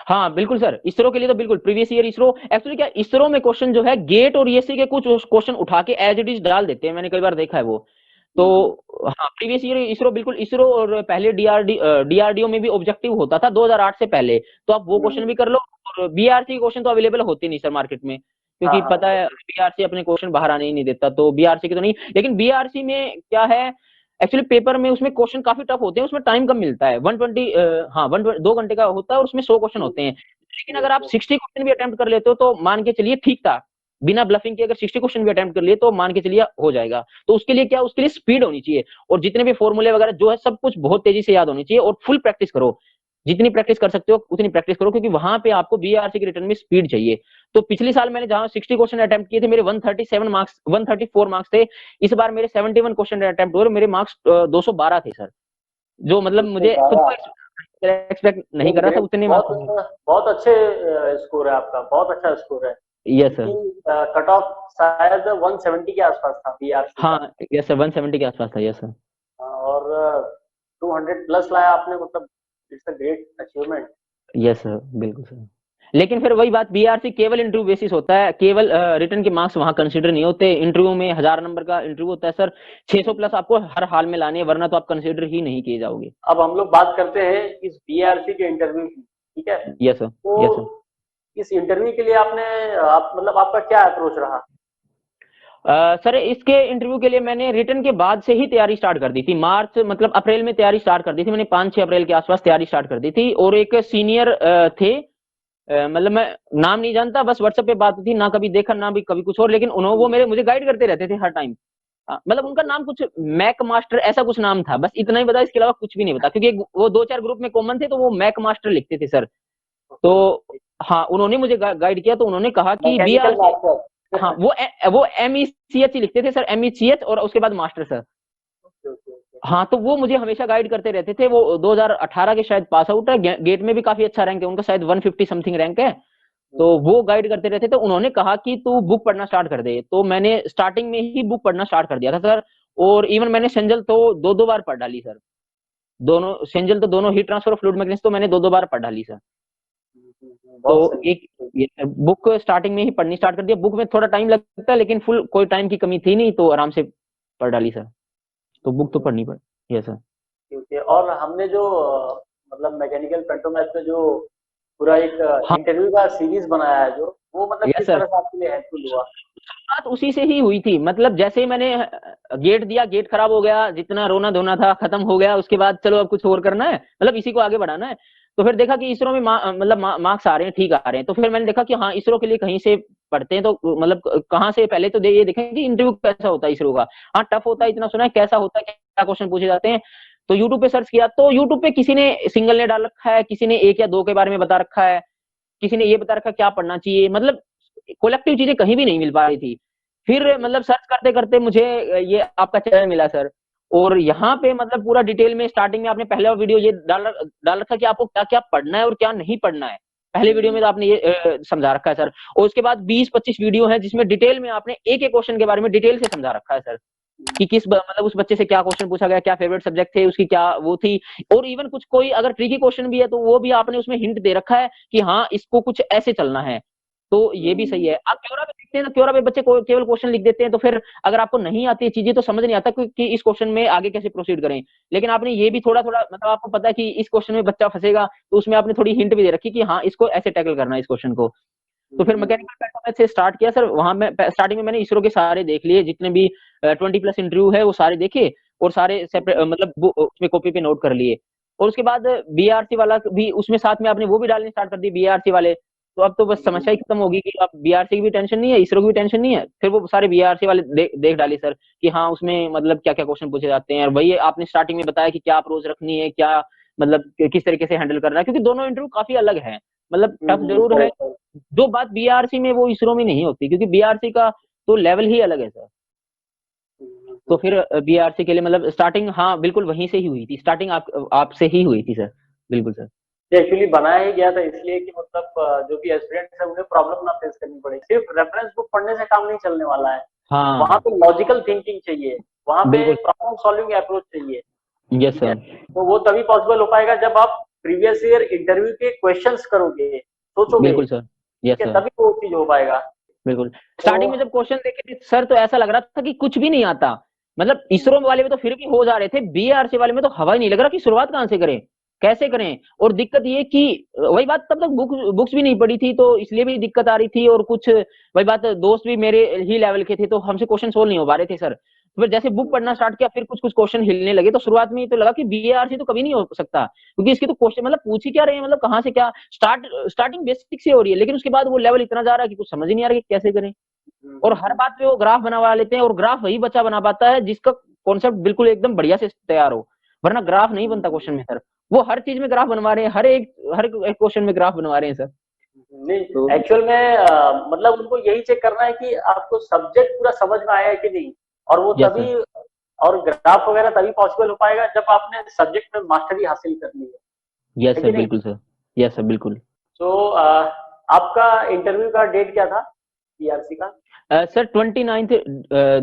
हाँ बिल्कुल सर, इसरो के लिए तो बिल्कुल प्रीवियस ईयर इसरो। एक्चुअली क्या इसरो में क्वेश्चन जो है गेट और ईएससी के कुछ क्वेश्चन उठा के एज इट इज डाल देते हैं, मैंने कई बार देखा है वो, तो हाँ, प्रीवियस ईयर इसरो, बिल्कुल इसरो और पहले डीआरडीओ में भी ऑब्जेक्टिव होता था 2008 से पहले, तो आप वो क्वेश्चन भी कर लो। और बीआरसी क्वेश्चन तो अवेलेबल होते नहीं सर मार्केट में, क्योंकि हाँ, पता है बीआरसी अपने क्वेश्चन बाहर आने ही नहीं देता, तो बीआरसी के तो नहीं। लेकिन बीआरसी में क्या है, एक्चुअली पेपर में उसमें क्वेश्चन काफी टफ होते हैं, उसमें टाइम कम मिलता है, 120 हाँ 2 घंटे का होता है और उसमें 100 क्वेश्चन होते हैं। लेकिन अगर आप 60 क्वेश्चन भी अटेम्प्ट कर लेते हो तो मान के चलिए ठीक था, बिना ब्लफिंग के अगर 60 क्वेश्चन भी अटेम्प्ट कर लिए तो मान के चलिए हो जाएगा। तो उसके लिए क्या, उसके लिए स्पीड होनी चाहिए, और जितने भी फॉर्मूले वगैरह जो है सब कुछ बहुत तेजी से याद होनी चाहिए, और फुल प्रैक्टिस करो, जितनी प्रैक्टिस कर सकते हो उतनी प्रैक्टिस करो, क्योंकि वहां पे आपको बीआरसी के रिटर्न में स्पीड चाहिए। तो पिछले साल मैंने जहां 60 क्वेश्चन अटेम्प्ट किए थे, मेरे 137 मार्क्स 134 मार्क्स थे। इस बार मेरे 71 क्वेश्चन अटेम्प्ट हुए, मेरे मार्क्स 212 थे सर, जो मतलब मुझे खुद को एक्सपेक्ट नहीं कर रहा था उतने मार्क्स। बहुत अच्छे स्कोर है आपका, बहुत अच्छा स्कोर है। Yes sir. कट ऑफ शायद 170 के आसपास था बीआरसी। हाँ यस सर, 170 के आसपास था। Yes sir. और 200 प्लस लाया आपने, मतलब it's a great achievement. Yes sir, बिल्कुल सर। लेकिन फिर वही बात, बीआरसी केवल इंटरव्यू बेसिस होता है, केवल रिटर्न के मार्क्स वहां कंसीडर नहीं होते। इंटरव्यू में 1000 नंबर का इंटरव्यू होता है सर, 600 प्लस आपको हर हाल में लाने हैं, वरना तो आप कंसीडर ही नहीं किए जाओगे। अब हम लोग बात करते हैं इस बीआरसी के इंटरव्यू की, ठीक है? Yes sir. तो यस सर। इस इंटरव्यू के लिए आप मतलब आपका क्या अप्रोच रहा? सर इसके इंटरव्यू के लिए मैंने रिटर्न के बाद से ही तैयारी स्टार्ट कर दी थी, मार्च मतलब अप्रैल में तैयारी स्टार्ट कर दी थी मैंने, 5-6 अप्रैल के आसपास तैयारी स्टार्ट कर दी थी। और एक सीनियर थे, मतलब मैं नाम नहीं जानता, बस व्हाट्सएप पे बात थी, ना कभी देखा ना भी कभी कुछ और, लेकिन उन्होंने वो मेरे मुझे गाइड करते रहते थे हर टाइम। मतलब उनका नाम कुछ मैक मास्टर ऐसा कुछ नाम था, बस इतना ही पता, इसके अलावा कुछ भी नहीं पता, क्योंकि वो 2-4 ग्रुप में कॉमन थे, तो वो मैक मास्टर लिखते थे सर। तो हाँ, उन्होंने मुझे गाइड किया, तो उन्होंने कहा कि मैकेनिकल बीआरसी, मास्टर। हाँ वो MECH ही लिखते थे सर, MECH और उसके बाद मास्टर सर। हाँ, तो वो मुझे हमेशा गाइड करते रहते थे। वो 2018 के शायद पास आउट है, गेट में भी काफी अच्छा रैंक है उनका, शायद 150 समथिंग रैंक है। तो वो गाइड करते रहते थे। उन्होंने कहा कि तू बुक पढ़ना स्टार्ट कर दे, तो मैंने स्टार्टिंग में ही बुक पढ़ना स्टार्ट कर दिया था सर। और इवन मैंने सेंजल तो 2-2 बार पढ़ डाली सर, दोनों सेंजल तो दोनों हीट ट्रांसफर और फ्लूइड मैकेनिक्स तो मैंने 2-2 बार पढ़ डाली सर। तो एक बुक स्टार्टिंग में ही पढ़नी स्टार्ट कर दिया। बुक में थोड़ा टाइम लगता है, लेकिन फुल कोई टाइम की कमी थी नहीं, तो आराम से पढ़ डाली सर। तो बुक तो पढ़नी पड़ी। Yes sir. क्योंकि और हमने जो मतलब मैकेनिकल पेंटोमैथ में जो पूरा एक हाँ इंटरव्यू का सीरीज बनाया है, जो वो मतलब यस किस सर, तरह से आपके लिए हेल्पफुल हुआ? बात उसी से ही हुई थी। मतलब जैसे ही मैंने गेट दिया, गेट खराब हो गया, जितना रोना धोना था खत्म हो गया, उसके बाद चलो अब कुछ और करना है, मतलब इसी को आगे बढ़ाना है। तो फिर देखा कि इसरो में मतलब मार्क्स आ रहे हैं, ठीक आ रहे हैं, तो फिर मैंने देखा कि हाँ इसरो के लिए कहीं से पढ़ते हैं, तो मतलब कहाँ से, पहले तो ये देखें कि इंटरव्यू कैसा होता है इसरो का। हाँ टफ होता है, इतना सुना है, कैसा होता है, क्या क्वेश्चन पूछे जाते हैं। तो यूट्यूब पे सर्च किया, तो यूट्यूब पे किसी ने सिंगल ने डाल रखा है, किसी ने 1 या 2 के बारे में बता रखा है, किसी ने ये बता रखा क्या पढ़ना चाहिए, मतलब कोलेक्टिव चीजें कहीं भी नहीं मिल पा रही थी। फिर मतलब सर्च करते करते मुझे ये आपका चैनल मिला सर। और यहाँ पे मतलब पूरा डिटेल में, स्टार्टिंग में आपने पहला वीडियो ये डाल रखा कि आपको क्या क्या पढ़ना है और क्या नहीं पढ़ना है। पहले वीडियो में तो आपने ये समझा रखा है सर। और उसके बाद 20-25 वीडियो है जिसमें डिटेल में आपने एक एक क्वेश्चन के बारे में डिटेल से समझा रखा है सर, कि किस मतलब उस बच्चे से क्या क्वेश्चन पूछा गया, क्या फेवरेट सब्जेक्ट थे, उसकी क्या वो थी। और इवन कुछ कोई अगर ट्रिकी क्वेश्चन भी है तो वो भी आपने उसमें हिंट दे रखा है कि हाँ इसको कुछ ऐसे चलना है। तो ये भी सही है। आप क्योरा पे देखते हैं ना, क्योरा पे बच्चे केवल क्वेश्चन लिख देते हैं, तो फिर अगर आपको नहीं आती है चीजें तो समझ नहीं आता कि इस क्वेश्चन में आगे कैसे प्रोसीड करें। लेकिन आपने ये भी थोड़ा थोड़ा मतलब आपको पता है कि इस क्वेश्चन में बच्चा फंसेगा, तो उसमें आपने थोड़ी हिंट भी दे रखी कि हाँ इसको ऐसे टैकल करना है इस क्वेश्चन को। तो फिर मैकेनिकल पेंटोमैथ से स्टार्ट किया सर। वहां में स्टार्टिंग में मैंने इसरो के सारे देख लिए, जितने भी 20+ इंटरव्यू है वो सारे देखे, और सारे सेपरेट मतलब उसमें कॉपी पे नोट कर लिए। और उसके बाद बीआरसी वाला भी उसमें साथ में आपने वो भी डालने स्टार्ट कर दी, बीआरसी वाले। तो अब तो बस समस्या ही खत्म होगी कि अब बीआरसी की भी टेंशन नहीं है, इसरो की भी टेंशन नहीं है। फिर वो सारे बीआरसी वाले देख डाली सर, कि हाँ उसमें मतलब क्या क्या क्वेश्चन पूछे जाते हैं। और वही आपने स्टार्टिंग में बताया कि क्या अप्रोच रखनी है, क्या मतलब किस तरीके से हैंडल करना है, क्योंकि दोनों इंटरव्यू काफी अलग है, मतलब टफ जरूर है। जो बात बीआरसी में वो इसरो में नहीं होती, क्योंकि बीआरसी का तो लेवल ही अलग है सर। तो फिर बीआरसी के लिए मतलब स्टार्टिंग हाँ बिल्कुल वहीं से ही हुई थी, स्टार्टिंग आपसे ही हुई थी सर। बिल्कुल सर। एक्चुअली बनाया ही गया था इसलिए कि मतलब जो भी एस्पिरेंट्स है उन्हें प्रॉब्लम ना फेस करनी पड़े। सिर्फ रेफरेंस बुक पढ़ने से काम नहीं चलने वाला है, वहाँ हाँ पे लॉजिकल थिंकिंग चाहिए, वहाँ पे बिल्कुल। प्रॉब्लम सॉल्विंग अप्रोच चाहिए। यस ठीक है, सर। तो वो तभी पॉसिबल हो पाएगा जब आप प्रीवियस ईयर इंटरव्यू के क्वेश्चंस करोगे, सोचोगे, बिल्कुल सर। यस ठीक है, सर। तभी वो चीज हो पाएगा। बिल्कुल। तो स्टार्टिंग में जब क्वेश्चन देखे थे सर, तो ऐसा लग रहा था कि कुछ भी नहीं आता, मतलब इसरो वाले में तो फिर भी हो जा रहे थे, बीआरसी वाले में तो हवा ही नहीं लग रहा कि शुरुआत कहाँ से करें, कैसे करें। और दिक्कत ये कि वही बात, तब तक बुक्स भी नहीं पढ़ी थी, तो इसलिए भी दिक्कत आ रही थी। और कुछ वही बात, दोस्त भी मेरे ही लेवल के थे, तो हमसे क्वेश्चन सोल्व नहीं हो पा रहे थे सर। तो फिर जैसे बुक पढ़ना स्टार्ट किया, फिर कुछ कुछ क्वेश्चन हिलने लगे। तो शुरुआत में तो लगा कि बीआरसी तो कभी नहीं हो सकता, क्योंकि इसके तो क्वेश्चन मतलब पूछ ही क्या रहे हैं, मतलब कहाँ से क्या स्टार्टिंग बेसिक से हो रही है, लेकिन उसके बाद वो लेवल इतना जा रहा है कि कुछ समझ ही नहीं आ रहा कि कैसे करें। और हर बात पे वो ग्राफ बनवा लेते हैं, और ग्राफ वही बच्चा बना पाता है जिसका कॉन्सेप्ट बिल्कुल एकदम बढ़िया से तैयार हो, वरना ग्राफ नहीं बनता क्वेश्चन में सर। वो हर चीज में ग्राफ बनवा रहे हैं, हर एक क्वेश्चन में ग्राफ बनवा रहे हैं सर। नहीं, तो एक्चुअल में मतलब उनको यही चेक करना है कि आपको सब्जेक्ट पूरा समझ में आया है कि नहीं, और वो यस तभी, सर, और ग्राफ वगैरह तभी पॉसिबल हो पाएगा जब आपने सब्जेक्ट में मास्टरी हासिल कर ली यस है सर, कि नहीं? बिल्कुल सर, यस सर, बिल्कुल। तो आपका इंटरव्यू का डेट क्या था पीआरसी का? सर 29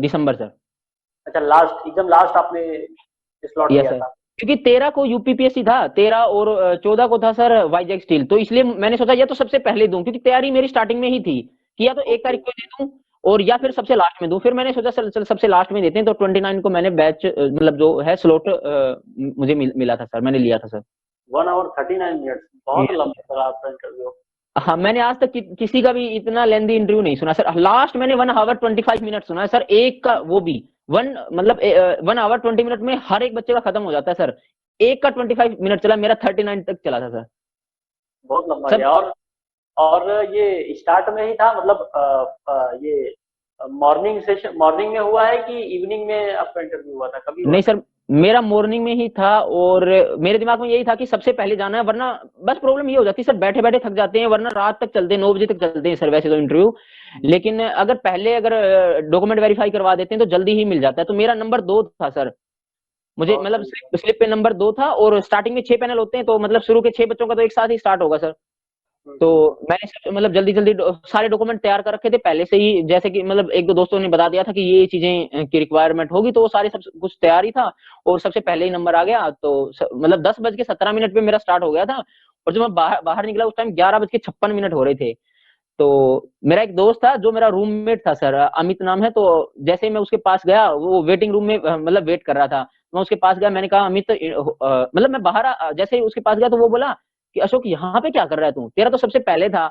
दिसंबर सर। अच्छा, लास्ट, एकदम लास्ट आपने स्लॉट यस लिया सर, था? क्योंकि 13 को यूपीपीएससी था, 13 और 14 को था सर वाईजैक स्टील, तो इसलिए मैंने सोचा या तो सबसे पहले दूं, क्योंकि तैयारी मेरी स्टार्टिंग में ही थी कि या तो 1 तारीख ओके। को दे दूं, और या फिर सबसे लास्ट में दूं। फिर मैंने सोचा चल सबसे लास्ट में देते हैं, तो 29 को मैंने बैच मतलब जो है स्लॉट मुझे मिला था सर, मैंने लिया था सर। 1 hour 39 minutes, बहुत लंबा चला आपका इंटरव्यू। हाँ, मैंने आज तक किसी का भी इतना लेंदी इंटरव्यू नहीं सुना सर। लास्ट मैंने 1 hour 25 मिनट सुना है सर, एक का, वो भी 1 hour 20 मिनट में हर एक बच्चे का खत्म हो जाता है सर। एक का 25 मिनट चला, मेरा 39 तक चला था सर। बहुत लंबा सब गया। और ये स्टार्ट में ही था, मतलब ये मॉर्निंग सेशन, मॉर्निंग में हुआ है कि इवनिंग में आपका इंटरव्यू हुआ था, कभी हुआ नहीं था? सर, मेरा मॉर्निंग में ही था, और मेरे दिमाग में यही था कि सबसे पहले जाना है, वरना बस प्रॉब्लम ये हो जाती है सर, बैठे बैठे थक जाते हैं, वरना रात तक चलते हैं, 9 बजे तक चलते हैं सर वैसे तो इंटरव्यू। लेकिन अगर डॉक्यूमेंट वेरीफाई करवा देते हैं तो जल्दी ही मिल जाता है। तो मेरा नंबर 2 था सर, मुझे बहुत मतलब सही। स्लिप पे नंबर 2 था, और स्टार्टिंग में 6 पैनल होते हैं, तो मतलब शुरू के 6 बच्चों का तो एक साथ ही स्टार्ट होगा सर। तो हम्म। मैंने मतलब जल्दी जल्दी सारे डॉक्यूमेंट तैयार कर रखे थे पहले से ही, जैसे कि मतलब एक दो दोस्तों ने बता दिया था कि ये चीजें की रिक्वायरमेंट होगी, तो वो सारे सब कुछ तैयार ही था। और सबसे पहले ही नंबर आ गया, तो मतलब 10:17 पे मेरा स्टार्ट हो गया था। और जब मैं बाहर बाहर निकला उस टाइम 11:56 हो रहे थे। तो मेरा एक दोस्त था जो मेरा रूममेट था सर, अमित नाम है। तो जैसे ही मैं उसके पास गया, वो वेटिंग रूम में मतलब वेट कर रहा था, मैं उसके पास गया, मैंने कहा अमित मतलब मैं बाहर जैसे ही उसके पास गया, तो वो बोला कि अशोक यहाँ पे क्या कर रहा है तू, तेरा तो सबसे पहले था।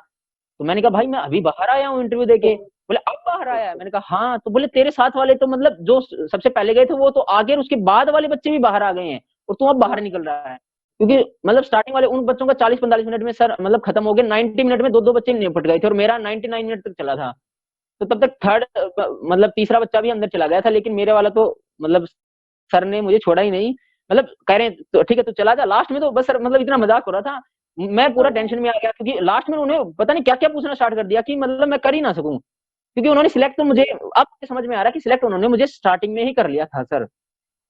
तो मैंने कहा भाई मैं अभी बाहर आया हूँ इंटरव्यू देके। बोले अब बाहर आया है, मैंने कहा हाँ। तो बोले तेरे साथ वाले तो मतलब जो सबसे पहले गए थे वो तो आगे, और उसके बाद वाले बच्चे भी बाहर आ गए हैं, और तू अब बाहर निकल रहा है। क्योंकि मतलब स्टार्टिंग वाले उन बच्चों का 40-45 मिनट में सर मतलब खत्म हो गया, 90 मिनट में दो दो बच्चे निपट गए थे, और मेरा 99 मिनट तक चला था। तो तब तक थर्ड मतलब तीसरा बच्चा भी अंदर चला गया था, लेकिन मेरे वाला तो मतलब सर ने मुझे छोड़ा ही नहीं। मतलब कह रहे हैं तो ठीक है तू चला जा। लास्ट में तो बस सर मतलब इतना मजाक हो रहा था, मैं पूरा टेंशन में आ गया, क्योंकि लास्ट में उन्होंने पता नहीं क्या क्या पूछना स्टार्ट कर दिया कि मतलब मैं कर ही ना सकूं, क्योंकि उन्होंने सिलेक्ट तो मुझे, अब समझ में आ रहा है कि सिलेक्ट उन्होंने मुझे स्टार्टिंग में ही कर लिया था सर।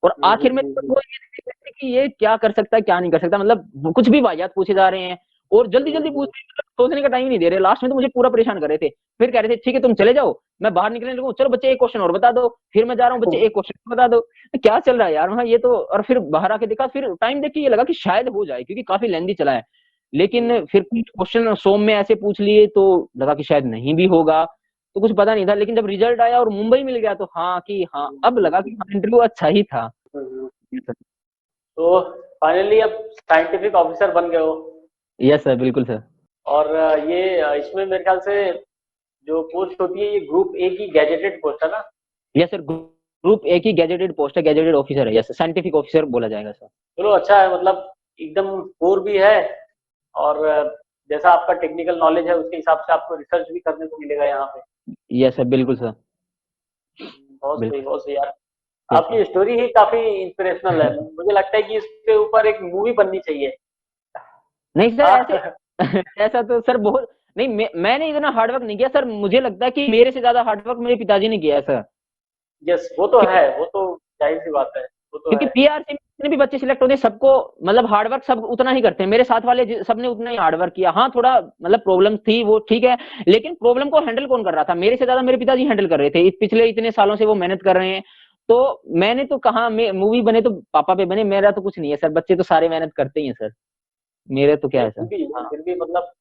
और आखिर में तो वो ये देख रहे थे कि ये क्या कर सकता है क्या नहीं कर सकता, मतलब कुछ भी वाहियात पूछे जा रहे हैं, और जल्दी जल्दी पूछ रहे हैं, मतलब सोचने का टाइम नहीं दे रहे। लास्ट में तो मुझे पूरा परेशान कर रहे थे। फिर कह रहे थे ठीक है तुम चले जाओ, मैं बाहर निकलने लगूं, चलो बच्चे एक क्वेश्चन और बता दो, फिर मैं जा रहा हूँ, बच्चे एक क्वेश्चन बता दो। तो क्या चल रहा है यार वहाँ ये तो। और फिर बाहर आके देखा, फिर टाइम देख के ये लगा कि शायद हो जाए, क्योंकि काफी लेंदी चला है। लेकिन फिर कुछ क्वेश्चन सोम में ऐसे पूछ लिए, तो लगा कि शायद नहीं भी होगा, तो कुछ पता नहीं था। लेकिन जब रिजल्ट आया और मुंबई मिल गया, तो हाँ कि हाँ, अब लगा कि हाँ इंटरव्यू अच्छा ही था। तो फाइनली अब साइंटिफिक ऑफिसर बन गए हो। यस सर, बिल्कुल सर। और ये इसमें मेरे ख्याल से जो पोस्ट होती है, ये ग्रुप ए की गैजेटेड पोस्ट है ना? यस सर, ग्रुप ए की गैजेटेड पोस्ट है, गैजेटेड ऑफिसर है। यस, साइंटिफिक ऑफिसर बोला जाएगा सर। चलो अच्छा है, मतलब एकदम कोर भी है, और जैसा आपका टेक्निकल नॉलेज है उसके हिसाब से आपको रिसर्च भी करने को मिलेगा यहाँ पे। यस सर, बिल्कुल सर, बहुत सही, बिल्कुल। बहुत सही यार। Yes sir. आपकी स्टोरी ही काफी इंस्पिरेशनल है, मुझे लगता है कि इसके ऊपर एक मूवी बननी चाहिए। नहीं सर ऐसे हाँ। ऐसा तो सर बहुत नहीं, मैंने इतना हार्डवर्क नहीं किया सर। मुझे लगता है कि मेरे से ज्यादा हार्डवर्क मेरे पिताजी ने किया है सर। यस, वो तो क्योंकि है, वो तो जाहिर सी बात है, वो तो क्योंकि है। पीआरसी में जितने भी बच्चे सिलेक्ट होते हैं, सबको मतलब हार्डवर्क सब उतना ही करते हैं। मेरे साथ वाले सबने उतना ही हार्डवर्क किया। हाँ थोड़ा मतलब प्रॉब्लम थी वो ठीक है, लेकिन प्रॉब्लम को हैंडल कौन कर रहा था, मेरे से ज्यादा मेरे पिताजी हैंडल कर रहे थे। पिछले इतने सालों से वो मेहनत कर रहे हैं। तो मैंने तो कहा मूवी बने तो पापा पे बने, मेरा तो कुछ नहीं है सर, बच्चे तो सारे मेहनत करते ही हैं सर, मेरे तो क्या नहीं, है सर। हाँ। फिर भी मतलब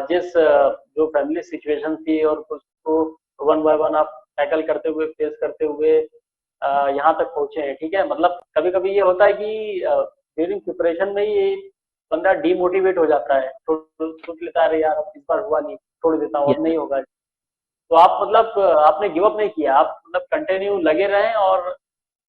जिस जो फैमिली सिचुएशन थी और उसको वन बाय वन आप टैकल करते हुए, फेस करते हुए, यहाँ तक पहुंचे हैं, ठीक है। मतलब कभी कभी ये होता है कि ड्यूरिंग प्रिपरेशन में ही बंदा डीमोटिवेट हो जाता है, सोच लेता है अरे यार अब इस बार हुआ नहीं, छोड़ देता हूँ, यस अब सर। नहीं होगा। तो आप मतलब आपने गिव अप नहीं किया, आप मतलब कंटिन्यू लगे रहे, और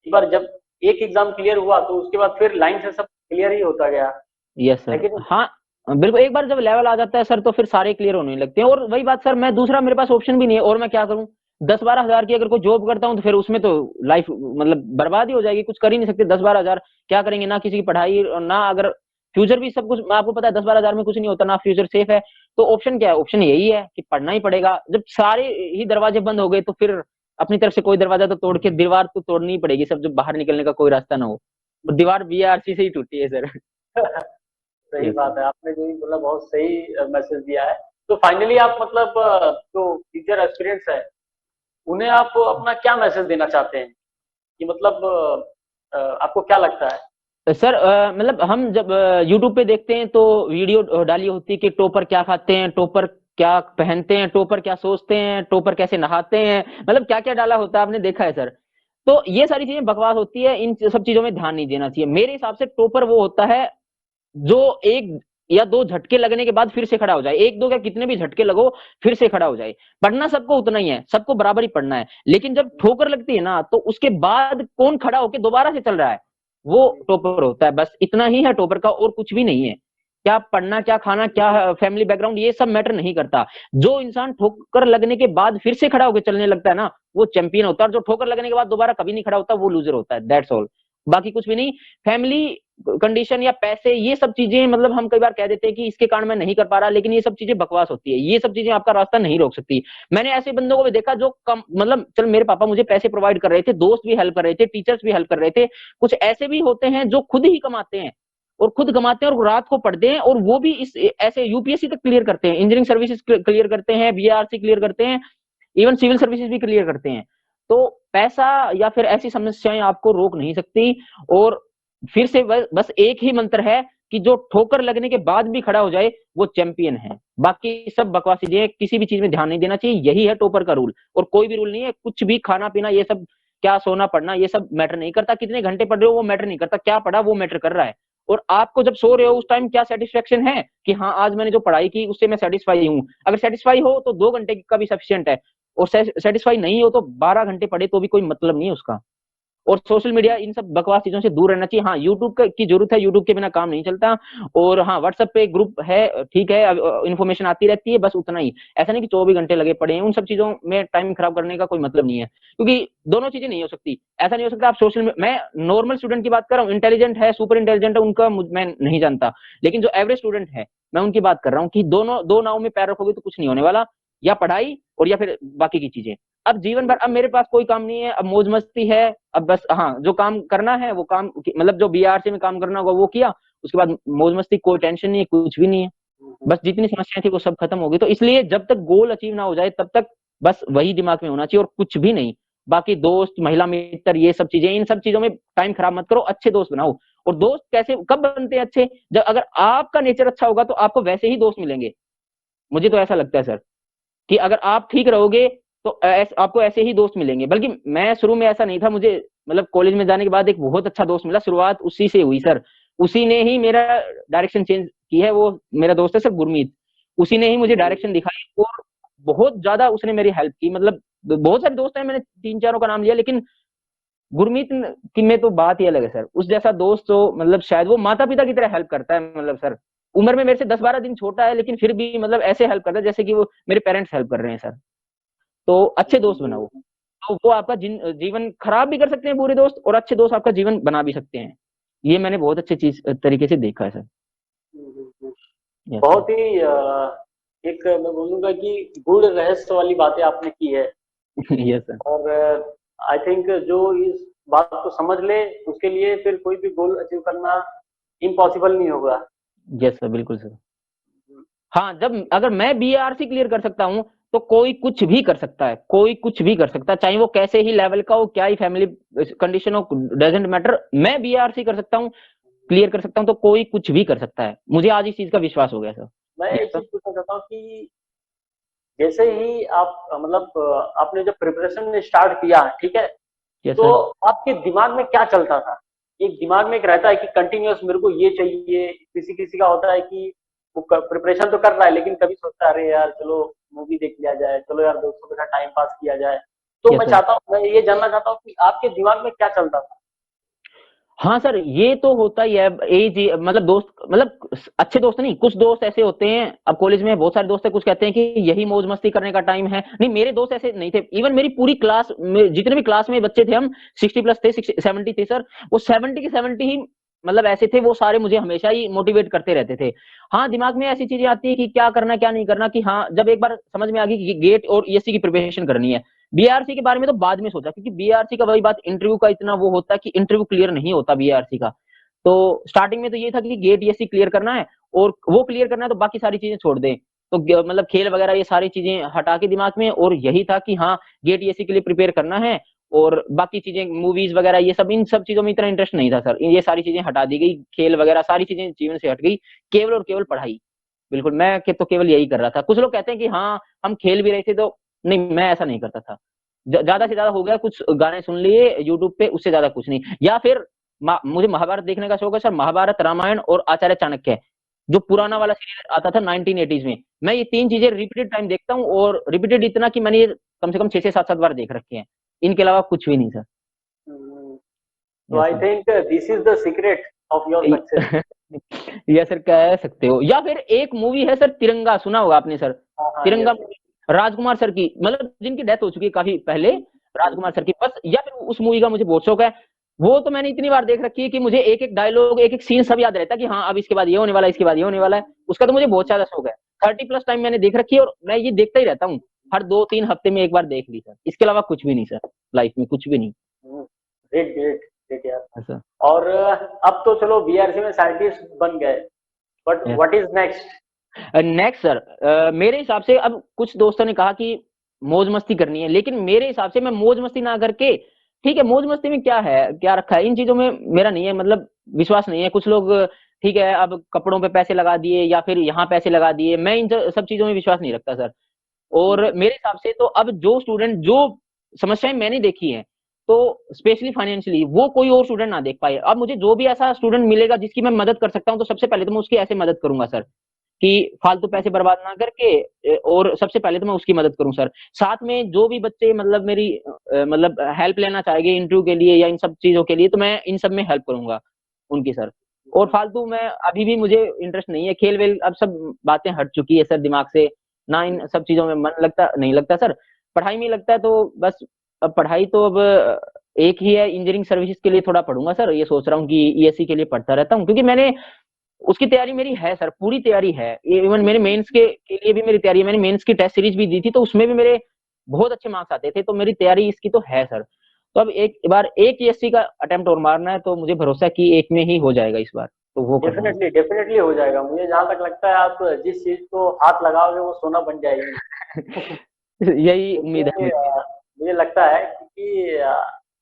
एक बार जब एक एग्जाम क्लियर हुआ तो उसके बाद फिर लाइन से सब क्लियर ही होता गया, यस है सर। कि नहीं? हाँ बिल्कुल, एक बार जब लेवल आ जाता है सर तो फिर सारे क्लियर होने लगते हैं। और वही बात सर, मैं दूसरा मेरे पास ऑप्शन भी नहीं है, और मैं क्या करूं? 10-12 हजार की अगर कोई जॉब करता हूं तो फिर उसमें तो लाइफ मतलब बर्बाद ही हो जाएगी, कुछ कर ही नहीं सकते। 10-12 हजार क्या करेंगे? ना किसी की पढ़ाई और ना अगर फ्यूचर भी सब कुछ, आपको पता है 10-12 हजार में कुछ नहीं होता, ना फ्यूचर सेफ है। तो ऑप्शन क्या है? ऑप्शन यही है कि पढ़ना ही पड़ेगा। जब सारे ही दरवाजे बंद हो गए तो फिर अपनी तरफ से कोई दरवाजा तो तोड़ के दीवार तो तोड़नी ही पड़ेगी सब, जब बाहर निकलने का कोई रास्ता ना हो। और दीवार बीआरसी से ही टूटी है सर। सही यस बात है, आपने जो मतलब बहुत सही मैसेज दिया है। तो फाइनली आप मतलब जो टीचर एस्पिरेंट्स है उन्हें आप अपना क्या मैसेज देना चाहते हैं, कि मतलब आपको क्या लगता है? सर मतलब हम जब यूट्यूब पे देखते हैं तो वीडियो डाली होती है कि टॉपर क्या खाते हैं, टॉपर क्या पहनते हैं, टॉपर क्या सोचते हैं, टॉपर कैसे नहाते हैं, मतलब क्या क्या डाला होता है, आपने देखा है सर। तो ये सारी चीजें बकवास होती है, इन सब चीजों में ध्यान नहीं देना चाहिए। मेरे हिसाब से टॉपर वो होता है जो एक या दो झटके लगने के बाद फिर से खड़ा हो जाए, एक दो क्या कितने भी झटके लगो फिर से खड़ा हो जाए। पढ़ना सबको उतना ही है, सबको बराबर ही पढ़ना है, लेकिन जब ठोकर लगती है ना तो उसके बाद कौन खड़ा होकर दोबारा से चल रहा है वो टॉपर होता है। बस इतना ही है टॉपर का, और कुछ भी नहीं है। क्या पढ़ना, क्या खाना, क्या फैमिली बैकग्राउंड, ये सब मैटर नहीं करता। जो इंसान ठोकर लगने के बाद फिर से खड़ा होकर चलने लगता है ना, वो चैंपियन होता है। और जो ठोकर लगने के बाद दोबारा कभी नहीं खड़ा होता वो लूजर होता है। दैट्स ऑल, बाकी कुछ भी नहीं। फैमिली कंडीशन या पैसे, ये सब चीजें मतलब हम कई बार कह देते हैं कि इसके कारण मैं नहीं कर पा रहा, लेकिन ये सब चीजें बकवास होती है। ये सब चीजें आपका रास्ता नहीं रोक सकती। मैंने ऐसे बंदों को भी देखा जो कम मतलब, चल मेरे पापा मुझे पैसे प्रोवाइड कर रहे थे, दोस्त भी हेल्प कर रहे थे, टीचर्स भी हेल्प कर रहे थे। कुछ ऐसे भी होते हैं जो खुद ही कमाते हैं, और खुद कमाते हैं और रात को पढ़ते हैं, और वो भी इस ऐसे यूपीएससी तक क्लियर करते हैं, इंजीनियरिंग सर्विसेज क्लियर करते हैं, बीआरसी क्लियर करते हैं, इवन सिविल सर्विसेज भी क्लियर करते हैं। तो पैसा या फिर ऐसी समस्याएं आपको रोक नहीं सकती। और फिर से बस एक ही मंत्र है कि जो ठोकर लगने के बाद भी खड़ा हो जाए वो चैंपियन है। बाकी सब बकवास चीजें, किसी भी चीज में ध्यान नहीं देना चाहिए। यही है टॉपर का रूल, और कोई भी रूल नहीं है। कुछ भी खाना पीना ये सब, क्या सोना पढ़ना, ये सब मैटर नहीं करता। कितने घंटे पढ़ रहे हो वो मैटर नहीं करता, क्या पढ़ा वो मैटर कर रहा है। और आपको जब सो रहे हो उस टाइम क्या सेटिस्फेक्शन है कि हाँ आज मैंने जो पढ़ाई की उससे मैं सेटिस्फाई हूँ। अगर सेटिस्फाई हो तो 2 घंटे का भी सफिशियंट है, और सेटिस्फाई नहीं हो तो 12 घंटे पढ़े तो भी कोई मतलब नहीं है उसका। और सोशल मीडिया, इन सब बकवास चीजों से दूर रहना चाहिए। हाँ यूट्यूब की जरूरत है, यूट्यूब के बिना काम नहीं चलता। और हाँ व्हाट्सएप पे ग्रुप है, ठीक है, इन्फॉर्मेशन आती रहती है, बस उतना ही। ऐसा नहीं कि 24 घंटे लगे पड़े हैं उन सब चीजों में, टाइम खराब करने का कोई मतलब नहीं है, क्योंकि दोनों चीजें नहीं हो सकती। ऐसा नहीं हो सकता आप सोशल, मैं नॉर्मल स्टूडेंट की बात कर रहा हूँ, इंटेलिजेंट है, सुपर इंटेलिजेंट है, उनका मैं नहीं जानता, लेकिन जो एवरेज स्टूडेंट है मैं उनकी बात कर रहा हूँ कि दोनों, दो नाव में पैर रखोगे तो कुछ नहीं होने वाला, या पढ़ाई और या फिर बाकी की चीजें। अब जीवन भर, अब मेरे पास कोई काम नहीं है, अब मौज मस्ती है, अब बस हाँ जो काम करना है वो काम, मतलब जो बीआरसी में काम करना होगा वो किया, उसके बाद मौज मस्ती, कोई टेंशन नहीं है, कुछ भी नहीं है। बस जितनी समस्याएं थी वो सब खत्म हो गई। तो इसलिए जब तक गोल अचीव ना हो जाए तब तक बस वही दिमाग में होना चाहिए और कुछ भी नहीं। बाकी दोस्त, महिला मित्र, ये सब चीजें, इन सब चीजों में टाइम खराब मत करो, अच्छे दोस्त बनाओ। और दोस्त कैसे कब बनते हैं अच्छे? जब अगर आपका नेचर अच्छा होगा तो आपको वैसे ही दोस्त मिलेंगे। मुझे तो ऐसा लगता है सर कि अगर आप ठीक रहोगे तो आपको ऐसे ही दोस्त मिलेंगे। बल्कि मैं शुरू में ऐसा नहीं था, मुझे मतलब कॉलेज में जाने के बाद एक बहुत अच्छा दोस्त मिला, शुरुआत उसी से हुई सर। उसी ने ही मेरा डायरेक्शन चेंज की है। वो मेरा दोस्त है सर गुरमीत, उसी ने ही मुझे डायरेक्शन दिखाई, और बहुत ज्यादा उसने मेरी हेल्प की। मतलब बहुत सारे दोस्त हैं, मैंने 3-4 का नाम लिया, लेकिन गुरमीत की में तो बात ही अलग है सर। उस जैसा दोस्त तो मतलब शायद वो माता पिता की तरह हेल्प करता है। मतलब सर उम्र में मेरे से 10-12 दिन छोटा है, लेकिन फिर भी मतलब ऐसे हेल्प करता है जैसे कि वो मेरे पेरेंट्स हेल्प कर रहे हैं सर। तो अच्छे दोस्त बनाओ, तो वो आपका जीवन खराब भी कर सकते हैं बुरे दोस्त, और अच्छे दोस्त आपका जीवन बना भी सकते हैं। ये मैंने बहुत अच्छे चीज तरीके से देखा है सर। Yes sir. बहुत ही एक मैं बोलूंगा कि गूढ़ रहस्य वाली बातें आपने की है। Yes sir. और आई थिंक जो इस बात को समझ ले उसके लिए फिर कोई भी गोल अचीव करना इम्पॉसिबल नहीं होगा। यस सर, बिल्कुल सर। हाँ, जब अगर मैं बीआरसी क्लियर कर सकता हूँ तो कोई कुछ भी कर सकता है, कोई कुछ भी कर सकता है, चाहे वो कैसे ही लेवल का हो, क्या ही फैमिली कंडीशन हो, डजेंट मैटर। मैं बीआरसी कर सकता हूँ, क्लियर कर सकता हूँ, तो कोई कुछ भी कर सकता है। मुझे आज इस चीज का विश्वास हो गया सर। मैं यस एक सर। चीज पूछना चाहता हूँ कि जैसे ही आप मतलब आपने जब प्रिपरेशन स्टार्ट किया, ठीक है, यस तो सर। आपके दिमाग में क्या चलता था? एक दिमाग में एक रहता है कि कंटिन्यूअस मेरे को ये चाहिए, किसी किसी का होता है कि वो प्रिपरेशन तो कर रहा है लेकिन कभी सोचता है अरे यार चलो मूवी देख लिया जाए, चलो यार दोस्तों के साथ टाइम पास किया जाए। तो यस सर। मैं ये जानना चाहता हूँ कि आपके दिमाग में क्या चलता था? हाँ सर, ये तो होता ही है। एज मतलब दोस्त, मतलब अच्छे दोस्त नहीं, कुछ दोस्त ऐसे होते हैं। अब कॉलेज में बहुत सारे दोस्त हैं, कुछ कहते हैं कि यही मौज मस्ती करने का टाइम है। नहीं, मेरे दोस्त ऐसे नहीं थे। इवन मेरी पूरी क्लास में जितने भी क्लास में बच्चे थे, हम 60+ थे, 70 थे सर। वो 70 के 70 ही मतलब ऐसे थे, वो सारे मुझे हमेशा ही मोटिवेट करते रहते थे। हाँ, दिमाग में ऐसी चीजें आती है कि क्या करना क्या नहीं करना, कि हाँ जब एक बार समझ में आ गई कि गेट और ईएससी की प्रिपरेशन करनी है। बीआरसी के बारे में तो बाद में सोचा, क्योंकि बीआरसी का वही बात, इंटरव्यू का इतना वो होता है कि इंटरव्यू क्लियर नहीं होता बीआरसी का। तो स्टार्टिंग में तो ये था कि गेट ईएससी क्लियर करना है, और वो क्लियर करना है तो बाकी सारी चीजें छोड़ दें। तो मतलब खेल वगैरह ये सारी चीजें हटा के दिमाग में, और यही था कि हाँ गेट ईएससी के लिए प्रिपेयर करना है। और बाकी चीजें मूवीज वगैरह ये सब, इन सब चीजों में इतना इंटरेस्ट नहीं था सर। ये सारी चीजें हटा दी गई, खेल वगैरह सारी चीजें जीवन से हट गई, केवल और केवल पढ़ाई। बिल्कुल, मैं तो केवल यही कर रहा था। कुछ लोग कहते हैं कि हाँ हम खेल भी रहे थे, तो नहीं, मैं ऐसा नहीं करता था। ज्यादा से ज्यादा हो गया कुछ गाने सुन लिए यूट्यूब पे, उससे ज्यादा कुछ नहीं। या फिर मुझे महाभारत देखने का शौक है सर। महाभारत, रामायण और आचार्य चाणक्य, जो पुराना वाला सीरियल आता था 1980s में, मैं ये तीन चीजें रिपीटेड टाइम देखता हूँ। और रिपीटेड इतना कि मैंने ये कम से कम 6 से 7 बार देख रखे हैं। इनके अलावा कुछ भी नहीं सर। तो yes I sir. Think this is the secret of your success. Yes sir, कह सकते हो। या फिर एक मूवी है सर, तिरंगा, सुना होगा आपने सर? हाँ हाँ, तिरंगा यस। मूवी, राजकुमार सर की, मतलब जिनकी डेथ हो चुकी है काफी पहले, राजकुमार सर की, बस। या फिर उस मूवी का मुझे बहुत शौक है। वो तो मैंने इतनी बार देख रखी है कि मुझे एक एक डायलॉग, एक एक सीन सब याद रहता है कि हाँ अब इसके बाद ये होने वाला है, इसके बाद ये होने वाला है। उसका तो मुझे बहुत ज्यादा शौक है। 30+ टाइम मैंने देख रखी है, और मैं ये देखता ही रहता हूँ। हर 2-3 हफ्ते में एक बार देख ली सर। इसके अलावा कुछ भी नहीं सर, लाइफ में कुछ भी नहीं। ग्रेट ग्रेट ग्रेट यार। ऐसा। और अब तो चलो बीआरसी में साइंटिस्ट बन गए, but what is next? Next sir, मेरे हिसाब से अब कुछ दोस्तों ने कहा कि मौज मस्ती करनी है, लेकिन मेरे हिसाब से मैं मौज मस्ती ना करके, ठीक है मौज मस्ती में क्या है, क्या रखा है, इन चीजों में मेरा नहीं है, मतलब विश्वास नहीं है। कुछ लोग ठीक है अब कपड़ों पे पैसे लगा दिए, या फिर यहाँ पैसे लगा दिए, मैं इन सब चीजों में विश्वास नहीं रखता सर। और मेरे हिसाब से तो अब जो स्टूडेंट, जो समस्याएं मैंने देखी हैं, तो स्पेशली फाइनेंशियली वो कोई और स्टूडेंट ना देख पाए। अब मुझे जो भी ऐसा स्टूडेंट मिलेगा जिसकी मैं मदद कर सकता हूँ, तो सबसे पहले तो मैं उसकी ऐसे मदद करूंगा सर, कि फालतू पैसे बर्बाद ना करके। और सबसे पहले तो मैं उसकी मदद करूं सर। साथ में जो भी बच्चे मतलब मेरी मतलब हेल्प लेना चाहेंगे इंटरव्यू के लिए या इन सब चीजों के लिए, तो मैं इन सब में हेल्प करूंगा उनकी सर। और फालतू में अभी भी मुझे इंटरेस्ट नहीं है, खेल वेल अब सब बातें हट चुकी है सर दिमाग से। ना इन सब चीजों में मन लगता, नहीं लगता सर। पढ़ाई में लगता है तो बस। अब पढ़ाई तो अब एक ही है, इंजीनियरिंग सर्विसेज के लिए थोड़ा पढ़ूंगा सर। ये सोच रहा हूँ कि ईएससी के लिए पढ़ता रहता हूँ, क्योंकि मैंने उसकी तैयारी मेरी है सर, पूरी तैयारी है। इवन मेरे मेंस के लिए भी मेरी तैयारी है। मैंने मेंस की टेस्ट सीरीज भी दी थी, तो उसमें भी मेरे बहुत अच्छे मार्क्स आते थे। तो मेरी तैयारी इसकी तो है सर। तो अब एक बार एक ईएससी का अटेम्प्ट और मारना है, तो मुझे भरोसा है कि एक में ही हो जाएगा इस बार, तो वो करना है। डेफिनेटली डेफिनेटली हो जाएगा। मुझे जहां तक लगता है आप जिस चीज को हाथ लगाओगे वो सोना बन जाएगी। यही उम्मीद है क्योंकि मुझे। मुझे लगता है कि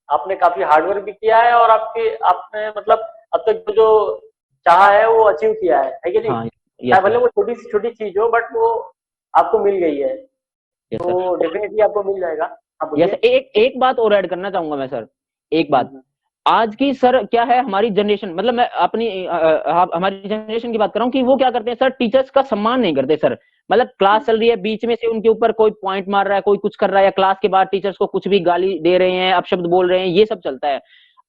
आपने काफी हार्डवर्क भी किया है, और आपने मतलब अब तक जो चाहा है वो अचीव किया है कि नहीं? हाँ। चाहे यस भले सर। वो छोटी सी छोटी चीज हो, बट वो आपको मिल गई है। Yes sir. तो डेफिनेटली आपको मिल जाएगा। हाँ यस, बोलिए। एक एक बात और ऐड करना चाहूंगा मैं सर। एक बात, आज की सर क्या है हमारी जनरेशन, मतलब मैं अपनी हमारी जनरेशन की बात कर रहा हूँ, कि वो क्या करते हैं सर, टीचर्स का सम्मान नहीं करते सर। मतलब क्लास चल रही है, बीच में से उनके ऊपर कोई पॉइंट मार रहा है, कोई कुछ कर रहा है, या क्लास के बाद टीचर्स को कुछ भी गाली दे रहे हैं, अपशब्द बोल रहे हैं, ये सब चलता है।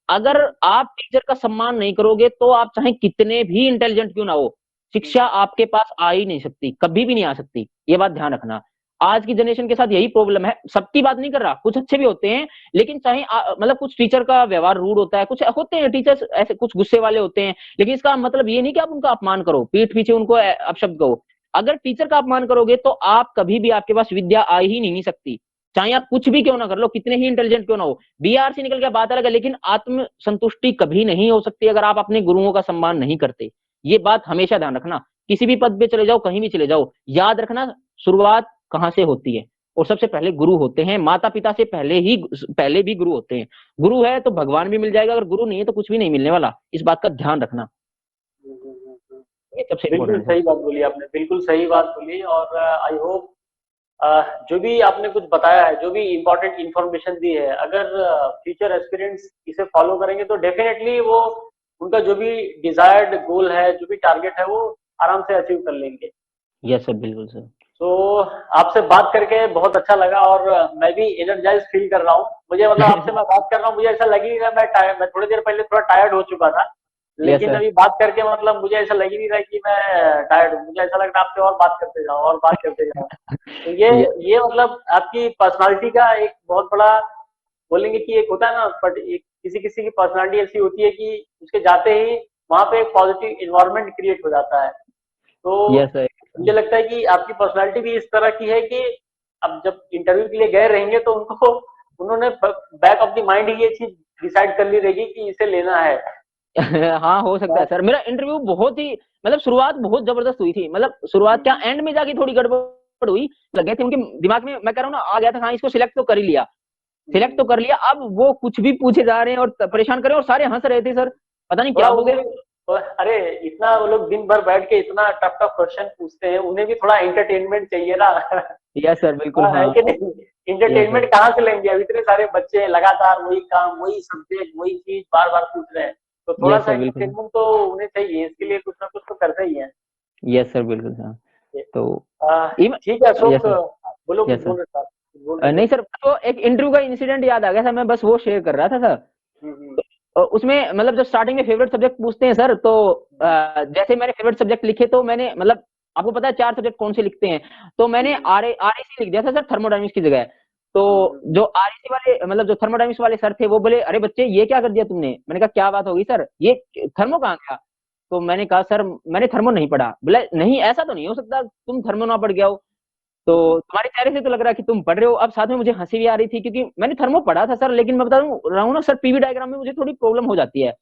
अगर आप टीचर का सम्मान नहीं करोगे, तो आप चाहे कितने भी इंटेलिजेंट क्यों ना हो, शिक्षा आपके पास आ ही नहीं सकती, कभी भी नहीं आ सकती। ये बात ध्यान रखना। आज की जनरेशन के साथ यही प्रॉब्लम है। सबकी बात नहीं कर रहा, कुछ अच्छे भी होते हैं, लेकिन चाहे मतलब कुछ टीचर का व्यवहार रूड होता है, कुछ होते हैं टीचर्स ऐसे कुछ गुस्से वाले होते हैं, लेकिन इसका मतलब ये नहीं कि आप उनका अपमान करो, पीठ पीछे उनको अपशब्द कहो। अगर टीचर का अपमान करोगे, तो आप कभी भी, आपके पास विद्या आ ही नहीं सकती। चाहे आप कुछ भी क्यों ना कर लो, कितने ही इंटेलिजेंट क्यों ना हो। बीआरसी निकल गया बात अलग है, लेकिन आत्म संतुष्टि कभी नहीं हो सकती अगर आप अपने गुरुओं का सम्मान नहीं करते। ये बात हमेशा ध्यान रखना। किसी भी पद पे चले जाओ, कहीं भी चले जाओ, याद रखना शुरुआत कहां से होती है। और सबसे पहले गुरु होते हैं, माता पिता से पहले भी गुरु होते हैं। गुरु है तो भगवान भी मिल जाएगा, अगर गुरु नहीं है तो कुछ भी नहीं मिलने वाला। इस बात का ध्यान रखना, ये सबसे बिल्कुल इंपॉर्टेंट है। सही बात बोली आपने, बिल्कुल सही बात बोली। और आई होप जो भी आपने कुछ बताया है, जो भी इम्पोर्टेंट इंफॉर्मेशन दी है, अगर फ्यूचर एस्पिरेंट्स इसे फॉलो करेंगे तो डेफिनेटली वो उनका जो भी डिजायर्ड गोल है, जो भी टारगेट है, वो आराम से अचीव कर लेंगे। यस सर, बिल्कुल सर। तो आपसे बात करके बहुत अच्छा लगा और मैं भी एनर्जाइज फील कर रहा हूँ। मुझे मतलब आपसे मैं बात कर रहा हूँ, मुझे ऐसा लग ही नहीं रहा, मैं थोड़ी देर पहले थोड़ा टायर्ड हो चुका था, यस लेकिन सर। अभी बात करके मतलब मुझे ऐसा लग ही नहीं रहा कि मैं टायर्ड हूँ। मुझे ऐसा लग रहा है आपसे और बात करते जाओ और बात करते जाओ। तो ये मतलब आपकी पर्सनालिटी का एक बहुत बड़ा, बोलेंगे कि एक होता है ना, बट एक किसी किसी की पर्सनालिटी ऐसी होती है कि उसके जाते ही वहां पे एक पॉजिटिव इन्वायरमेंट क्रिएट हो जाता है। तो यस सर। मुझे लगता है कि आपकी पर्सनालिटी भी इस तरह की है कि अब जब इंटरव्यू के लिए गए रहेंगे तो उनको, उन्होंने बैक ऑफ द माइंड ये चीज डिसाइड कर ली रहेगी कि इसे लेना है। हाँ, हो सकता है सर। मेरा इंटरव्यू बहुत ही, मतलब शुरुआत बहुत जबरदस्त हुई थी, मतलब शुरुआत क्या, एंड में जाके थोड़ी गड़बड़ हुई। लगे थे उनके दिमाग में, मैं कह रहा हूँ ना, आ गया था, हाँ इसको सिलेक्ट तो कर ही लिया, सिलेक्ट तो कर लिया। अब वो कुछ भी पूछे जा रहे हैं और परेशान कर रहे हैं, और सारे हंस रहे थे सर, पता नहीं थोड़ा क्या हो उन्हें गया। अरे इतना वो लोग दिन भर बैठ के इतना टफ टफ क्वेश्चन पूछते हैं, उन्हें भी थोड़ा एंटरटेनमेंट चाहिए ना। यस सर, बिल्कुल। हाँ, है हाँ। कि नहीं? Yes entertainment sir. कहाँ से लेंगे? अब इतने सारे बच्चे हैं, लगातार वही काम, वही सब्जेक्ट, वही चीज बार बार पूछ रहे हैं, तो थोड़ा यस सा सर, बिल्कुल। एंटरटेनमेंट तो उन्हें चाहिए, इसके लिए कुछ ना कुछ तो करते ही है। यस सर, बिल्कुल सर। तो इवन, ठीक है यस अशोक, सर। बोलो कुछ यस बोल सर। रहे थे आप, कुछ बोल रहे थे। नहीं सर, तो एक इंटरव्यू का इंसिडेंट याद आ गया था, मैं बस वो शेयर कर रहा था सर। हम्म। उसमें मतलब जब स्टार्टिंग में फेवरेट सब्जेक्ट पूछते हैं सर, तो जैसे मैंने फेवरेट सब्जेक्ट लिखे, तो मैंने मतलब, आपको पता है 4 सब्जेक्ट कौन से लिखते हैं, तो मैंने हम्म। आरएसी लिख दिया था सर, थर्मोडायनेमिक्स की जगह। तो हम्म। जो आरएसी वाले, मतलब जो थर्मोडायनेमिक्स वाले सर थे, वो बोले, अरे बच्चे ये क्या कर दिया तुमने? मैंने कहा क्या बात होगी सर, ये थर्मो कहाँ गया? तो मैंने कहा सर मैंने थर्मो नहीं पढ़ा। बोले नहीं, ऐसा तो नहीं हो सकता, तुम थर्मो ना पढ़ गया हो, तो तुम्हारे चेहरे से तो लग रहा है कि तुम पढ़ रहे हो। अब साथ में मुझे हंसी भी आ रही थी, क्योंकि मैंने थर्मो पढ़ा था सर, लेकिन मैं बता रहा हूँ ना सर, पीवी डायग्राम में मुझे थोड़ी प्रॉब्लम हो जाती है।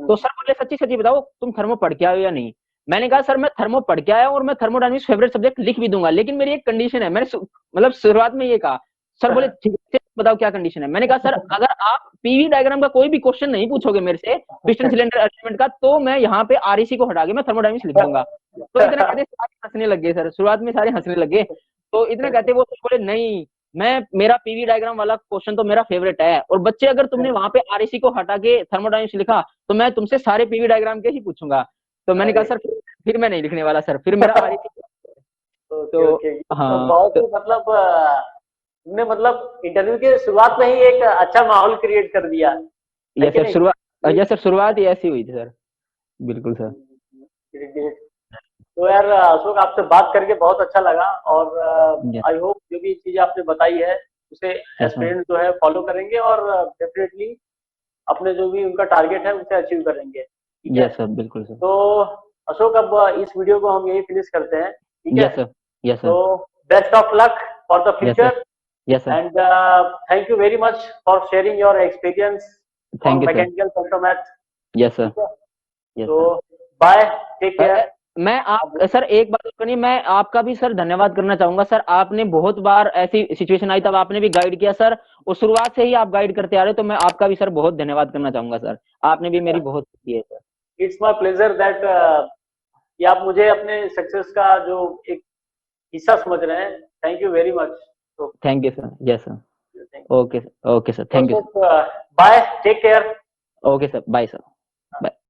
तो सर बोले सच्ची सच्ची बताओ, तुम थर्मो पढ़ के आए हो या नहीं? मैंने कहा सर मैं थर्मो पढ़ के आया हूँ, और मैं थर्मोडायनेमिक्स फेवरेट सब्जेक्ट लिख भी दूंगा, लेकिन मेरी एक कंडीशन है। मैंने मतलब शुरुआत में ये कहा। सर बोले ठीक है बताओ क्या कंडीशन है। मैंने कहा सर अगर आप पीवी डायग्राम का कोई भी क्वेश्चन नहीं पूछोगे मेरे से, पिस्टन सिलेंडर अरेंजमेंट का, तो मैं यहाँ पे आरईसी को हटा के मैं थर्मोडायनेमिक्स लिख दूंगा। तो इतना कहते सारे हंसने लग गए सर, शुरुआत में सारे हंसने लगे। तो इतना कहते वो सर बोले नहीं, मैं, मेरा पीवी डायग्राम वाला क्वेश्चन तो मेरा फेवरेट है, और बच्चे अगर तुमने वहां पे आरईसी को हटा के थर्मोडायनेमिक्स लिखा, तो मैं तुमसे सारे पीवी डायग्राम के ही पूछूंगा। तो मैंने कहा अरे सर फिर मैं नहीं लिखने वाला सर, फिर मेरा आरईसी। तो ओके ओके, तो हाँ, बहुत तो ही मतलब तुमने मतलब इंटरव्यू के शुरुआत में ही एक अच्छा माहौल क्रिएट कर दिया, है यह कि सर नहीं? शुरुआत, यह सर शुरुआत ही ऐसी हुई थी सर। बिल्कुल सर। Great great. तो यार अशोक, आपसे बात करके बहुत अच्छा लगा, और यस। आई होप जो भी चीजें आपने बताई है उसे यस सर। एस्पिरेंट्स जो है फॉलो करेंगे, और डेफिनेटली अपने जो भी उनका टारगेट है उसे अचीव करेंगे, ठीक है? यस सर, बिल्कुल सर। तो अशोक, अब इस वीडियो को हम यही फिनिश करते हैं, ठीक है? Yes sir. यस तो sir. Best of luck for the yes sir. Future, yes sir. And thank you very much for sharing your experience thank on you sir. Mechanical pantomath, yes sir. ठीक है? यस तो सर। Bye, take care. मैं आप सर एक बात करनी, मैं आपका भी सर धन्यवाद करना चाहूंगा सर। आपने बहुत बार ऐसी सिचुएशन आई तब आपने भी गाइड किया सर, और शुरुआत से ही आप गाइड करते आ रहे हो, तो मैं आपका भी सर बहुत धन्यवाद करना चाहूंगा सर। आपने भी मेरी बहुत की है sir. It's my pleasure that कि आप मुझे अपने सक्सेस का जो एक हिस्सा समझ रहे हैं। Thank you very much. तो thank you sir. Yes sir. Thank okay sir. Okay sir, you thank you Ashok, sir. Bye, take care. Okay sir, bye sir. Bye.